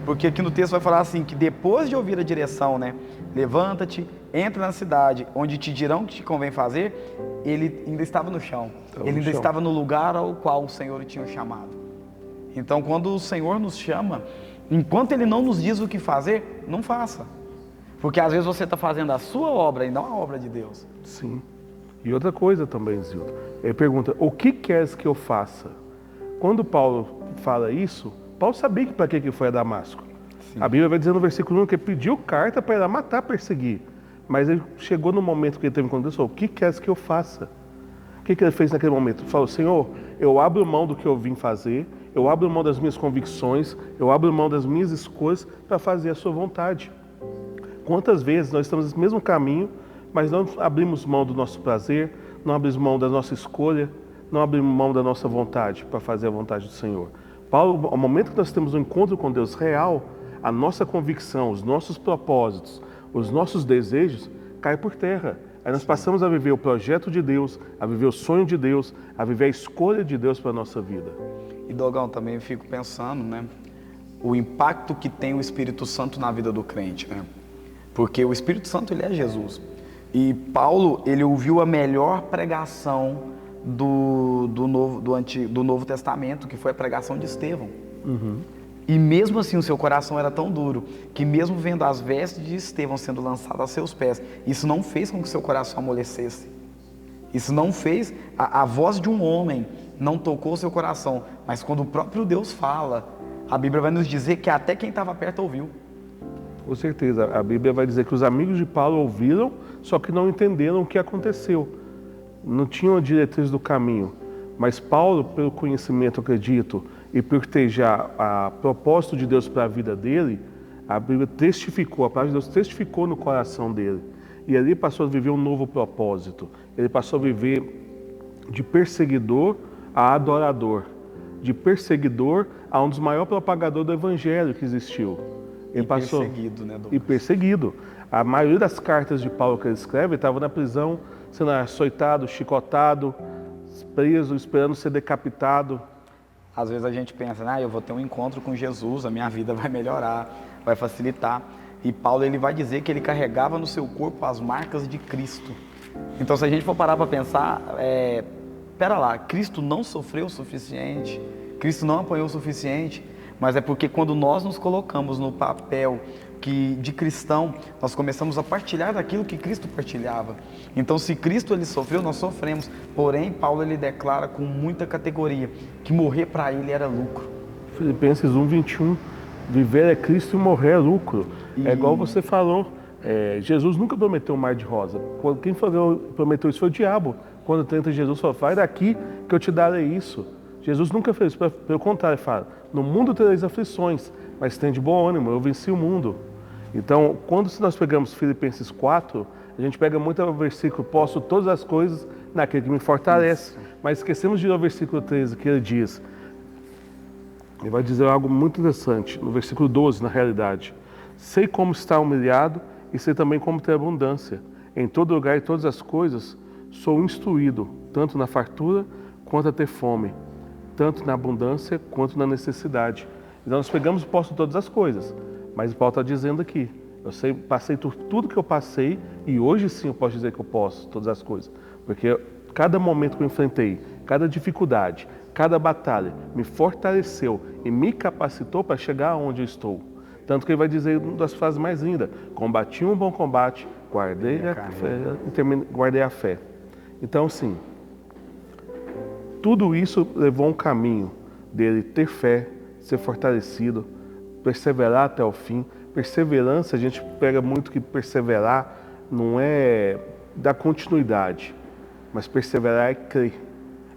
Porque aqui no texto vai falar assim, que depois de ouvir a direção, né? Levanta-te, entra na cidade, onde te dirão o que te convém fazer, ele ainda estava no chão. Ele ainda estava no lugar ao qual o Senhor o tinha chamado. Então, quando o Senhor nos chama, enquanto Ele não nos diz o que fazer, não faça. Porque às vezes você está fazendo a sua obra e não a obra de Deus. Sim. E outra coisa também, Zildo. Ele pergunta, o que queres que eu faça? Quando Paulo fala isso, Paulo sabia para que foi a Damasco. Sim. A Bíblia vai dizer no versículo 1 que ele pediu carta para ir lá matar, perseguir. Mas ele chegou no momento que ele teve encontro, ele falou, o que queres que eu faça? O que ele fez naquele momento? Ele falou, Senhor, eu abro mão do que eu vim fazer, eu abro mão das minhas convicções, eu abro mão das minhas escolhas para fazer a sua vontade. Quantas vezes nós estamos nesse mesmo caminho, mas não abrimos mão do nosso prazer, não abrimos mão da nossa escolha, não abrimos mão da nossa vontade para fazer a vontade do Senhor. Paulo, ao momento que nós temos um encontro com Deus real, a nossa convicção, os nossos propósitos, os nossos desejos caem por terra. Aí nós passamos a viver o projeto de Deus, a viver o sonho de Deus, a viver a escolha de Deus para a nossa vida. E Dogão, também fico pensando, né, o impacto que tem o Espírito Santo na vida do crente, né? Porque o Espírito Santo, ele é Jesus. E Paulo, ele ouviu a melhor pregação do Novo Testamento, que foi a pregação de Estevão. E mesmo assim o seu coração era tão duro, que mesmo vendo as vestes de Estevão sendo lançadas a seus pés, isso não fez com que seu coração amolecesse. Isso não fez, a voz de um homem não tocou o seu coração, mas quando o próprio Deus fala, a Bíblia vai nos dizer que até quem estava perto ouviu. Com certeza, a Bíblia vai dizer que os amigos de Paulo ouviram, só que não entenderam o que aconteceu. Não tinham a diretriz do caminho. Mas Paulo, pelo conhecimento, acredito, e por ter já a propósito de Deus para a vida dele, a Bíblia testificou, a palavra de Deus testificou no coração dele. E ali passou a viver um novo propósito. Ele passou a viver de perseguidor a adorador. De perseguidor a um dos maiores propagadores do evangelho que existiu. Ele passou perseguido, né, Douglas? E perseguido. A maioria das cartas de Paulo que ele escreve, estava na prisão, sendo açoitado, chicotado, preso, esperando ser decapitado. Às vezes a gente pensa, eu vou ter um encontro com Jesus, a minha vida vai melhorar, vai facilitar. E Paulo, ele vai dizer que ele carregava no seu corpo as marcas de Cristo. Então, se a gente for parar para pensar, pera lá, Cristo não sofreu o suficiente, Cristo não apanhou o suficiente, mas é porque quando nós nos colocamos no papel de cristão, nós começamos a partilhar daquilo que Cristo partilhava. Então, se Cristo ele sofreu, nós sofremos. Porém, Paulo ele declara com muita categoria que morrer para ele era lucro. Filipenses 1:21, viver é Cristo e morrer é lucro. É igual você falou, Jesus nunca prometeu um mar de rosa. Quem prometeu isso foi o diabo. Quando tenta Jesus, falou, vai daqui que eu te darei isso. Jesus nunca fez isso, pelo contrário, fala, no mundo tereis aflições, mas tem de bom ânimo, eu venci o mundo. Então, quando nós pegamos Filipenses 4, a gente pega muito o versículo, posso todas as coisas naquele que me fortalece, mas esquecemos de ir ao versículo 13, que ele diz, ele vai dizer algo muito interessante, no versículo 12, na realidade, sei como estar humilhado e sei também como ter abundância. Em todo lugar e todas as coisas, sou instruído, tanto na fartura quanto a ter fome, tanto na abundância quanto na necessidade. Então nós pegamos e posso todas as coisas, mas Paulo está dizendo aqui, passei por tudo que eu passei e hoje sim eu posso dizer que eu posso todas as coisas, porque cada momento que eu enfrentei, cada dificuldade, cada batalha me fortaleceu e me capacitou para chegar onde eu estou. Tanto que ele vai dizer uma das frases mais lindas, combati um bom combate, guardei a fé. Então sim, tudo isso levou um caminho dele ter fé, ser fortalecido, perseverar até o fim. Perseverança, a gente pega muito que perseverar não é dar continuidade, mas perseverar é crer,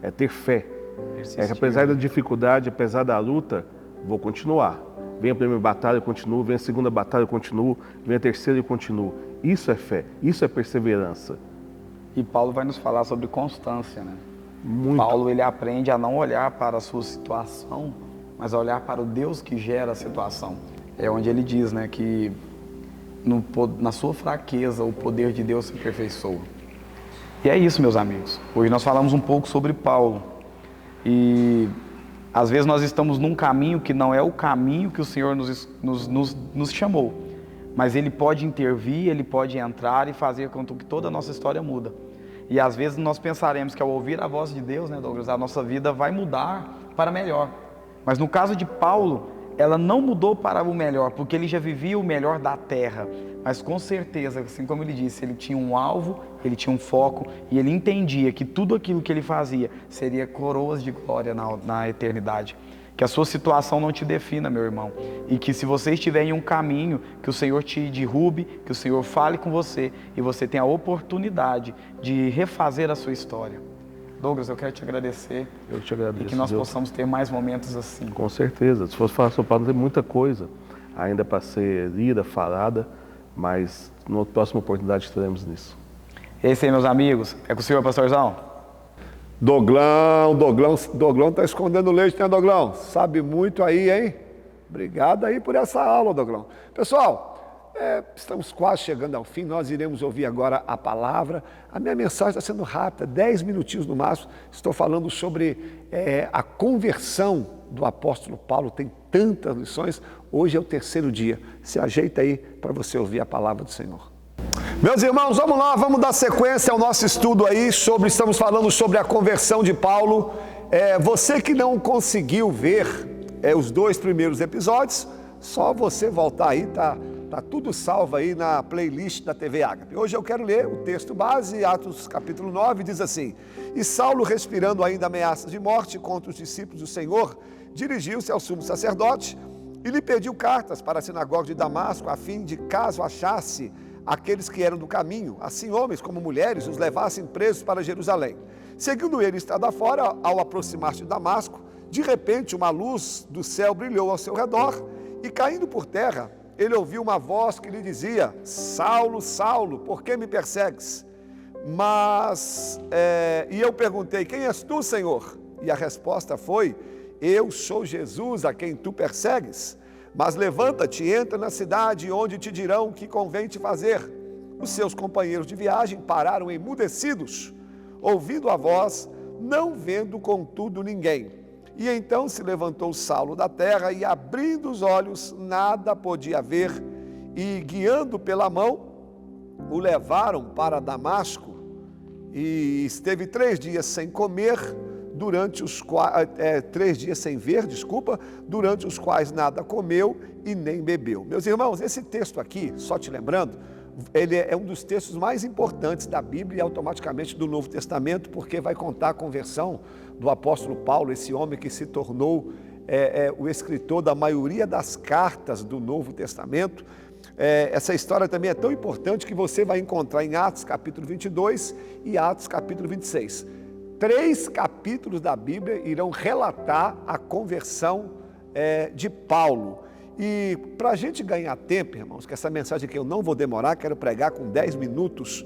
é ter fé. É que apesar da dificuldade, apesar da luta, vou continuar. Vem a primeira batalha, eu continuo. Vem a segunda batalha, eu continuo. Vem a terceira, eu continuo. Isso é fé, isso é perseverança. E Paulo vai nos falar sobre constância, né? Muito. Paulo, ele aprende a não olhar para a sua situação, mas a olhar para o Deus que gera a situação. É onde ele diz, né, que na sua fraqueza o poder de Deus se aperfeiçoa. E é isso, meus amigos. Hoje nós falamos um pouco sobre Paulo. E às vezes nós estamos num caminho que não é o caminho que o Senhor nos chamou. Mas Ele pode intervir, Ele pode entrar e fazer com que toda a nossa história muda. E às vezes nós pensaremos que ao ouvir a voz de Deus, né, Douglas, a nossa vida vai mudar para melhor. Mas no caso de Paulo, ela não mudou para o melhor, porque ele já vivia o melhor da terra. Mas com certeza, assim como ele disse, ele tinha um alvo, ele tinha um foco e ele entendia que tudo aquilo que ele fazia seria coroas de glória na eternidade. Que a sua situação não te defina, meu irmão. E que se você estiver em um caminho, que o Senhor te derrube, que o Senhor fale com você e você tenha a oportunidade de refazer a sua história. Douglas, eu quero te agradecer. Eu te agradeço. E que nós possamos ter mais momentos assim. Com certeza. Se fosse falar sobre Paulo, tem muita coisa ainda para ser lida, falada, mas numa próxima oportunidade teremos nisso. É isso aí, meus amigos. É com o senhor, pastorzão? Doglão tá escondendo leite, né, Doglão? Sabe muito aí, hein? Obrigado aí por essa aula, Doglão. Pessoal, estamos quase chegando ao fim, nós iremos ouvir agora a palavra. A minha mensagem está sendo rápida, 10 minutinhos no máximo. Estou falando sobre a conversão do apóstolo Paulo, tem tantas lições. Hoje é o terceiro dia. Se ajeita aí para você ouvir a palavra do Senhor. Meus irmãos, vamos lá, vamos dar sequência ao nosso estudo aí estamos falando sobre a conversão de Paulo. Você que não conseguiu ver os 2 primeiros episódios, só você voltar aí, tá tudo salvo aí na playlist da TV Ágape. Hoje eu quero ler o texto base, Atos capítulo 9, diz assim: E Saulo, respirando ainda ameaças de morte contra os discípulos do Senhor, dirigiu-se ao sumo sacerdote e lhe pediu cartas para a sinagoga de Damasco, a fim de, caso achasse aqueles que eram do caminho, assim homens como mulheres, os levassem presos para Jerusalém. Seguindo ele estrada fora, ao aproximar-se de Damasco, de repente uma luz do céu brilhou ao seu redor, e caindo por terra, ele ouviu uma voz que lhe dizia: Saulo, Saulo, por que me persegues? E eu perguntei: quem és tu, Senhor? E a resposta foi: eu sou Jesus, a quem tu persegues. Mas levanta-te e entra na cidade, onde te dirão o que convém te fazer. Os seus companheiros de viagem pararam emudecidos, ouvindo a voz, não vendo contudo ninguém. E então se levantou Saulo da terra e, abrindo os olhos, nada podia ver, e guiando pela mão, o levaram para Damasco, e esteve 3 dias sem comer, durante os quais, 3 dias sem ver, durante os quais nada comeu e nem bebeu. Meus irmãos, esse texto aqui, só te lembrando, ele é um dos textos mais importantes da Bíblia e automaticamente do Novo Testamento, porque vai contar a conversão do apóstolo Paulo, esse homem que se tornou o escritor da maioria das cartas do Novo Testamento. Essa história também é tão importante que você vai encontrar em Atos capítulo 22 e Atos capítulo 26. 3 capítulos da Bíblia irão relatar a conversão de Paulo. E para a gente ganhar tempo, irmãos, que essa mensagem aqui eu não vou demorar, quero pregar com 10 minutos.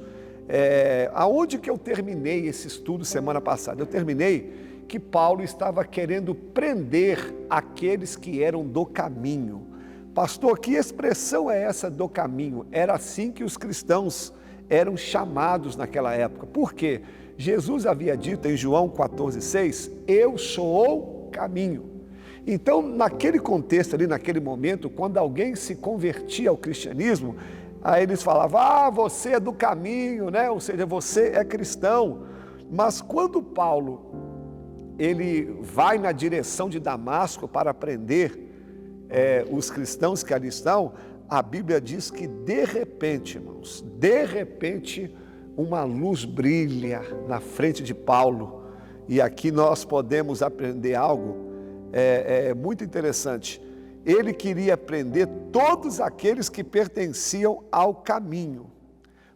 Aonde que eu terminei esse estudo semana passada? Eu terminei que Paulo estava querendo prender aqueles que eram do caminho. Pastor, que expressão é essa do caminho? Era assim que os cristãos eram chamados naquela época. Por quê? Jesus havia dito em João 14,6, eu sou o caminho. Então, naquele contexto ali, naquele momento, quando alguém se convertia ao cristianismo, aí eles falavam, você é do caminho, né? Ou seja, você é cristão. Mas quando Paulo, ele vai na direção de Damasco para prender os cristãos que ali estão, a Bíblia diz que de repente, irmãos, uma luz brilha na frente de Paulo. E aqui nós podemos aprender algo muito interessante. Ele queria prender todos aqueles que pertenciam ao caminho,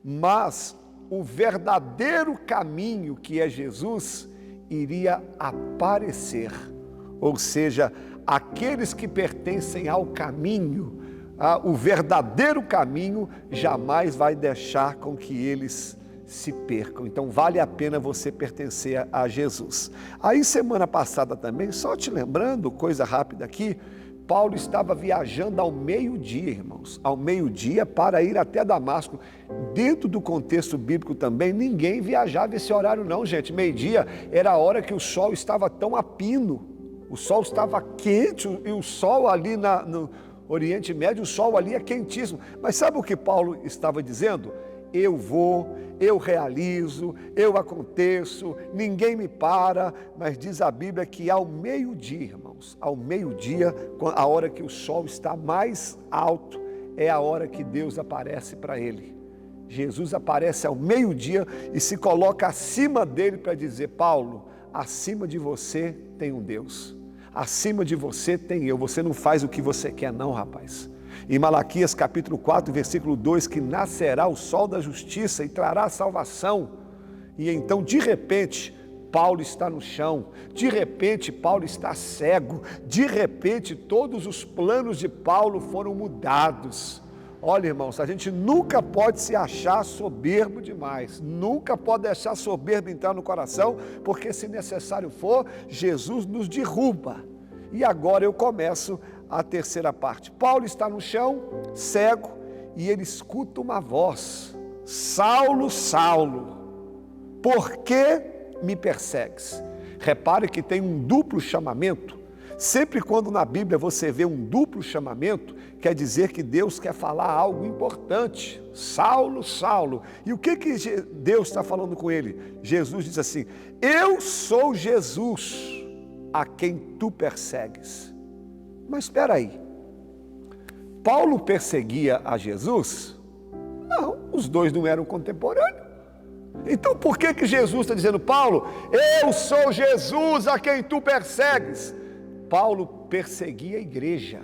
mas o verdadeiro caminho, que é Jesus, iria aparecer. Ou seja, aqueles que pertencem ao caminho, o verdadeiro caminho jamais vai deixar com que eles se percam. Então vale a pena você pertencer a Jesus. Aí semana passada também, só te lembrando, coisa rápida aqui, Paulo estava viajando ao meio-dia, irmãos, ao meio-dia para ir até Damasco. Dentro do contexto bíblico também, ninguém viajava esse horário não, gente. Meio-dia era a hora que o sol estava tão a pino, o sol estava quente, e o sol ali no Oriente Médio, o sol ali é quentíssimo. Mas sabe o que Paulo estava dizendo? Eu vou, eu realizo, eu aconteço, ninguém me para, mas diz a Bíblia que ao meio-dia, irmãos, ao meio-dia, a hora que o sol está mais alto, é a hora que Deus aparece para ele. Jesus aparece ao meio-dia e se coloca acima dele para dizer, Paulo, acima de você tem um Deus, acima de você tem eu, você não faz o que você quer não, rapaz. Em Malaquias capítulo 4, versículo 2, que nascerá o sol da justiça e trará salvação. E então, de repente, Paulo está no chão, de repente Paulo está cego, de repente todos os planos de Paulo foram mudados. Olha, irmãos, a gente nunca pode se achar soberbo demais, nunca pode deixar soberbo entrar no coração, porque se necessário for, Jesus nos derruba. E agora eu começo a terceira parte. Paulo está no chão, cego, e ele escuta uma voz, Saulo, Saulo, por que me persegues? Repare que tem um duplo chamamento. Sempre quando na Bíblia você vê um duplo chamamento, quer dizer que Deus quer falar algo importante. Saulo, Saulo. E o que Deus está falando com ele? Jesus diz assim: eu sou Jesus a quem tu persegues. Mas espera aí, Paulo perseguia a Jesus? Não, os dois não eram contemporâneos. Então por que Jesus está dizendo: Paulo, eu sou Jesus a quem tu persegues? Paulo perseguia a igreja.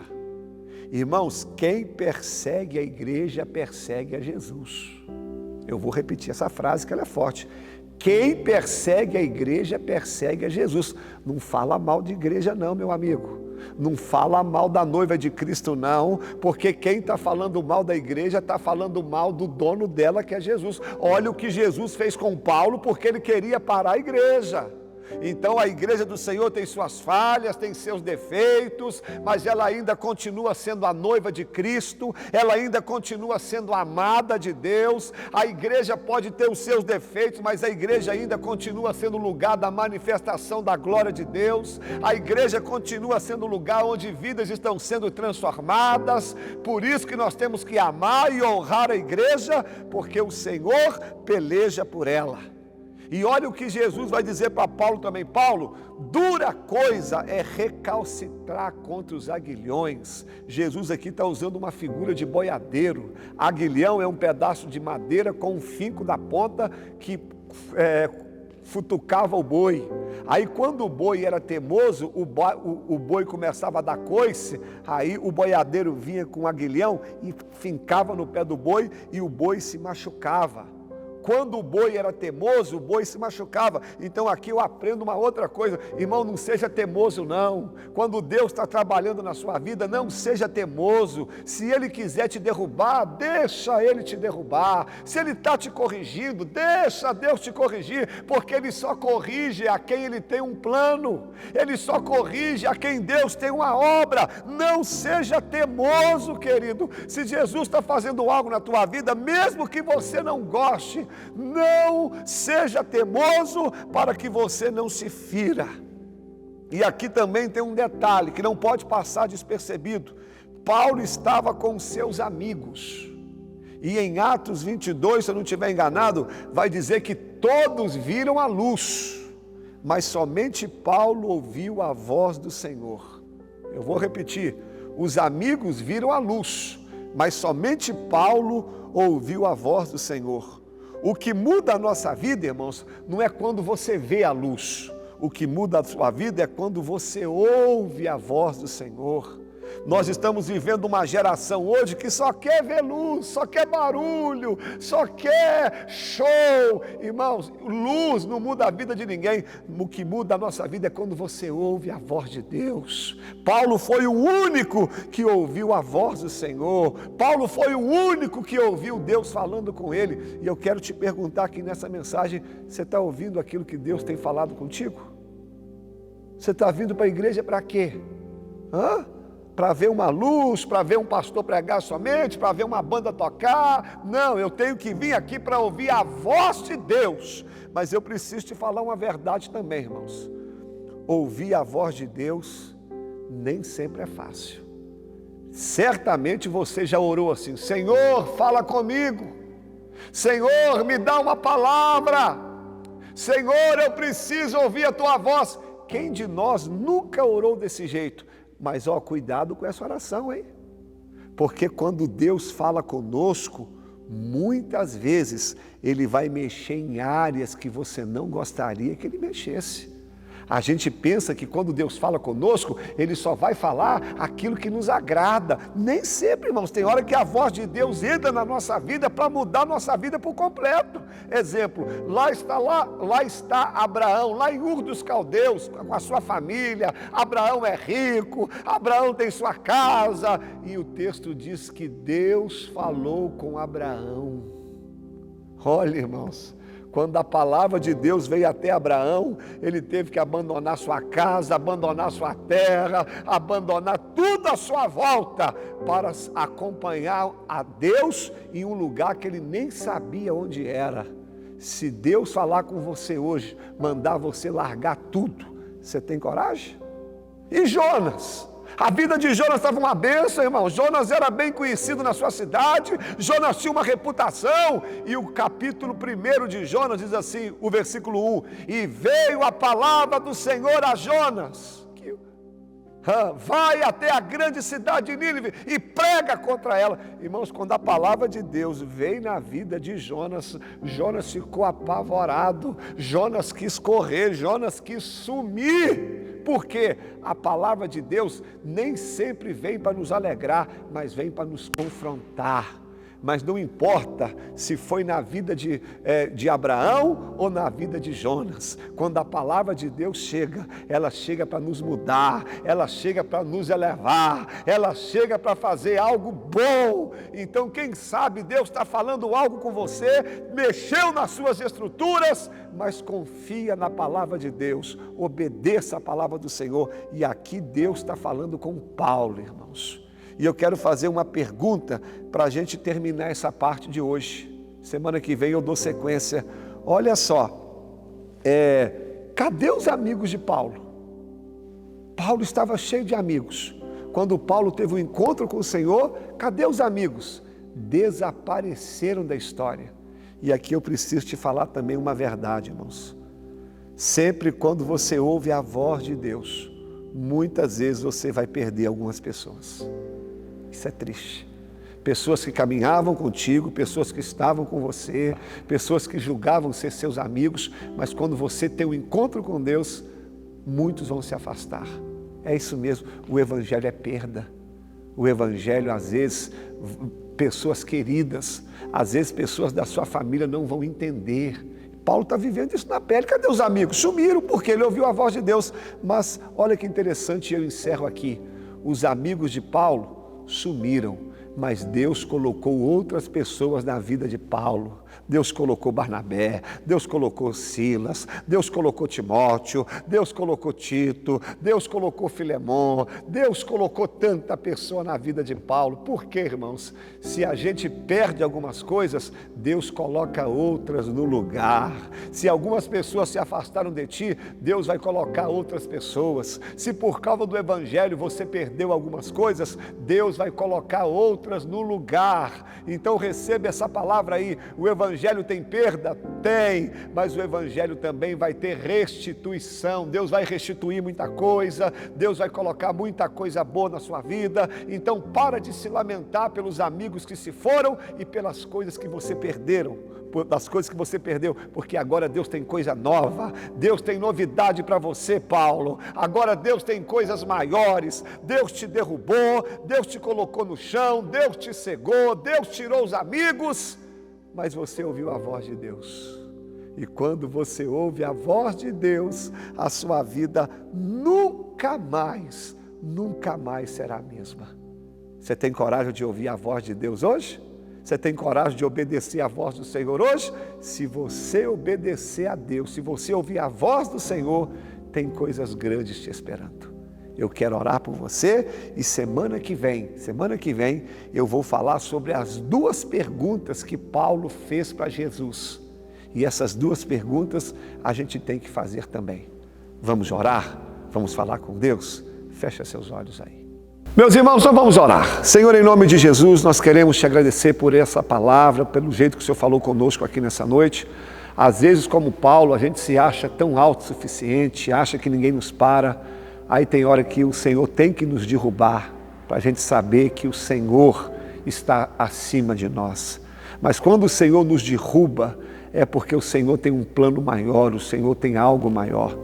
Irmãos, quem persegue a igreja persegue a Jesus. Eu vou repetir essa frase que ela é forte. Quem persegue a igreja persegue a Jesus. Não fala mal de igreja não, meu amigo. Não fala mal da noiva de Cristo não, porque quem está falando mal da igreja está falando mal do dono dela, que é Jesus. Olha o que Jesus fez com Paulo, porque ele queria parar a igreja. Então a igreja do Senhor tem suas falhas, tem seus defeitos, mas ela ainda continua sendo a noiva de Cristo, ela ainda continua sendo amada de Deus. A igreja pode ter os seus defeitos, mas a igreja ainda continua sendo o lugar da manifestação da glória de Deus. A igreja continua sendo o lugar onde vidas estão sendo transformadas. Por isso que nós temos que amar e honrar a igreja, porque o Senhor peleja por ela. E olha o que Jesus vai dizer para Paulo também: Paulo, dura coisa é recalcitrar contra os aguilhões. Jesus aqui está usando uma figura de boiadeiro. Aguilhão é um pedaço de madeira com um finco da ponta que futucava o boi. Aí quando o boi era teimoso, o boi começava a dar coice, aí o boiadeiro vinha com o aguilhão e fincava no pé do boi e o boi se machucava. Quando o boi era teimoso, o boi se machucava. Então aqui eu aprendo uma outra coisa: irmão, não seja teimoso não. Quando Deus está trabalhando na sua vida, não seja teimoso. Se Ele quiser te derrubar, deixa Ele te derrubar. Se Ele está te corrigindo, deixa Deus te corrigir, porque Ele só corrige a quem Ele tem um plano. Ele só corrige a quem Deus tem uma obra. Não seja teimoso, querido. Se Jesus está fazendo algo na tua vida, mesmo que você não goste, não seja teimoso para que você não se fira. E aqui também tem um detalhe que não pode passar despercebido. Paulo estava com seus amigos. E em Atos 22, se eu não estiver enganado, vai dizer que todos viram a luz, mas somente Paulo ouviu a voz do Senhor. Eu vou repetir: os amigos viram a luz, mas somente Paulo ouviu a voz do Senhor. O que muda a nossa vida, irmãos, não é quando você vê a luz. O que muda a sua vida é quando você ouve a voz do Senhor. Nós estamos vivendo uma geração hoje que só quer ver luz, só quer barulho, só quer show. Irmãos, luz não muda a vida de ninguém. O que muda a nossa vida é quando você ouve a voz de Deus. Paulo foi o único que ouviu a voz do Senhor. Paulo foi o único que ouviu Deus falando com ele. E eu quero te perguntar aqui nessa mensagem: você está ouvindo aquilo que Deus tem falado contigo? Você está vindo para a igreja para quê? Para ver uma luz, para ver um pastor pregar somente, para ver uma banda tocar? Não, eu tenho que vir aqui para ouvir a voz de Deus. Mas eu preciso te falar uma verdade também, irmãos. Ouvir a voz de Deus nem sempre é fácil. Certamente você já orou assim: Senhor, fala comigo. Senhor, me dá uma palavra. Senhor, eu preciso ouvir a tua voz. Quem de nós nunca orou desse jeito? Mas cuidado com essa oração, hein? Porque quando Deus fala conosco, muitas vezes Ele vai mexer em áreas que você não gostaria que Ele mexesse. A gente pensa que quando Deus fala conosco, Ele só vai falar aquilo que nos agrada. Nem sempre, irmãos. Tem hora que a voz de Deus entra na nossa vida para mudar a nossa vida por completo. Exemplo, lá está Abraão, lá em Ur dos Caldeus, com a sua família. Abraão é rico, Abraão tem sua casa. E o texto diz que Deus falou com Abraão. Olha, irmãos, quando a palavra de Deus veio até Abraão, ele teve que abandonar sua casa, abandonar sua terra, abandonar tudo à sua volta para acompanhar a Deus em um lugar que ele nem sabia onde era. Se Deus falar com você hoje, mandar você largar tudo, você tem coragem? E Jonas? A vida de Jonas estava uma bênção, irmão. Jonas era bem conhecido na sua cidade, Jonas tinha uma reputação. E o capítulo 1 de Jonas diz assim, o versículo 1: e veio a palavra do Senhor a Jonas, vai até a grande cidade de Nínive e prega contra ela. Irmãos, quando a palavra de Deus veio na vida de Jonas, Jonas ficou apavorado, Jonas quis correr, Jonas quis sumir. Porque a palavra de Deus nem sempre vem para nos alegrar, mas vem para nos confrontar. Mas não importa se foi na vida de Abraão ou na vida de Jonas. Quando a palavra de Deus chega, ela chega para nos mudar, ela chega para nos elevar, ela chega para fazer algo bom. Então, quem sabe Deus está falando algo com você, mexeu nas suas estruturas, mas confia na palavra de Deus, obedeça a palavra do Senhor. E aqui Deus está falando com Paulo, irmãos. E eu quero fazer uma pergunta para a gente terminar essa parte de hoje. Semana que vem eu dou sequência. Olha só, cadê os amigos de Paulo? Paulo estava cheio de amigos. Quando Paulo teve um encontro com o Senhor, cadê os amigos? Desapareceram da história. E aqui eu preciso te falar também uma verdade, irmãos. Sempre quando você ouve a voz de Deus, muitas vezes você vai perder algumas pessoas. Isso é triste. Pessoas que caminhavam contigo, pessoas que estavam com você, pessoas que julgavam ser seus amigos, mas quando você tem um encontro com Deus, muitos vão se afastar. É isso mesmo, o Evangelho é perda. O Evangelho, às vezes, pessoas queridas, às vezes pessoas da sua família não vão entender. Paulo está vivendo isso na pele. Cadê os amigos? Sumiram porque ele ouviu a voz de Deus. Mas olha que interessante, eu encerro aqui. Os amigos de Paulo sumiram, mas Deus colocou outras pessoas na vida de Paulo. Deus colocou Barnabé, Deus colocou Silas, Deus colocou Timóteo, Deus colocou Tito, Deus colocou Filemon, Deus colocou tanta pessoa na vida de Paulo. Por quê, irmãos? Se a gente perde algumas coisas, Deus coloca outras no lugar. Se algumas pessoas se afastaram de ti, Deus vai colocar outras pessoas. Se por causa do Evangelho você perdeu algumas coisas, Deus vai colocar outras no lugar. Então receba essa palavra aí. O Evangelho tem perda? Tem, mas o Evangelho também vai ter restituição. Deus vai restituir muita coisa, Deus vai colocar muita coisa boa na sua vida. Então para de se lamentar pelos amigos que se foram e pelas coisas que você perderam, das coisas que você perdeu, porque agora Deus tem coisa nova, Deus tem novidade para você, Paulo. Agora Deus tem coisas maiores. Deus te derrubou, Deus te colocou no chão, Deus te cegou, Deus tirou os amigos, mas você ouviu a voz de Deus. E quando você ouve a voz de Deus, a sua vida nunca mais será a mesma. Você tem coragem de ouvir a voz de Deus hoje? Você tem coragem de obedecer a voz do Senhor hoje? Se você obedecer a Deus, se você ouvir a voz do Senhor, tem coisas grandes te esperando. Eu quero orar por você e semana que vem eu vou falar sobre as 2 perguntas que Paulo fez para Jesus. E essas 2 perguntas a gente tem que fazer também. Vamos orar? Vamos falar com Deus? Fecha seus olhos aí. Meus irmãos, nós vamos orar. Senhor, em nome de Jesus, nós queremos te agradecer por essa palavra, pelo jeito que o Senhor falou conosco aqui nessa noite. Às vezes, como Paulo, a gente se acha tão autossuficiente, acha que ninguém nos para. Aí tem hora que o Senhor tem que nos derrubar, para a gente saber que o Senhor está acima de nós. Mas quando o Senhor nos derruba, é porque o Senhor tem um plano maior, o Senhor tem algo maior.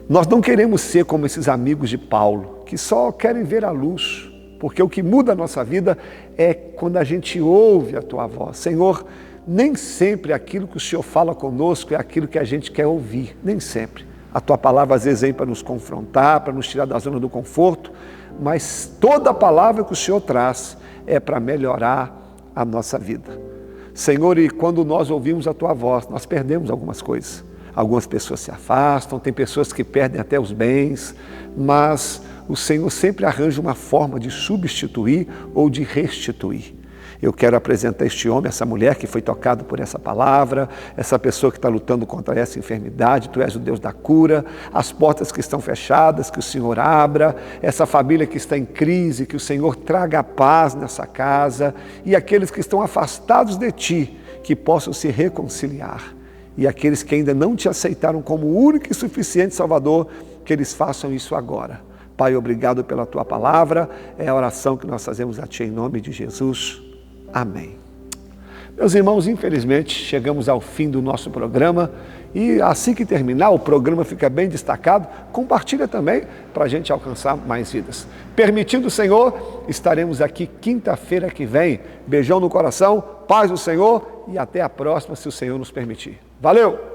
Nós não queremos ser como esses amigos de Paulo, que só querem ver a luz, porque o que muda a nossa vida é quando a gente ouve a Tua voz. Senhor, nem sempre aquilo que o Senhor fala conosco é aquilo que a gente quer ouvir, nem sempre. A Tua palavra às vezes vem para nos confrontar, para nos tirar da zona do conforto, mas toda a palavra que o Senhor traz é para melhorar a nossa vida. Senhor, e quando nós ouvimos a Tua voz, nós perdemos algumas coisas. Algumas pessoas se afastam, tem pessoas que perdem até os bens, mas o Senhor sempre arranja uma forma de substituir ou de restituir. Eu quero apresentar este homem, essa mulher que foi tocado por essa palavra, essa pessoa que está lutando contra essa enfermidade. Tu és o Deus da cura, as portas que estão fechadas, que o Senhor abra, essa família que está em crise, que o Senhor traga a paz nessa casa, e aqueles que estão afastados de Ti, que possam se reconciliar. E aqueles que ainda não Te aceitaram como o único e suficiente Salvador, que eles façam isso agora. Pai, obrigado pela Tua palavra, é a oração que nós fazemos a Ti em nome de Jesus. Amém. Meus irmãos, infelizmente, chegamos ao fim do nosso programa e assim que terminar, o programa fica bem destacado, compartilha também para a gente alcançar mais vidas. Permitindo o Senhor, estaremos aqui quinta-feira que vem. Beijão no coração, paz do Senhor e até a próxima, se o Senhor nos permitir. Valeu!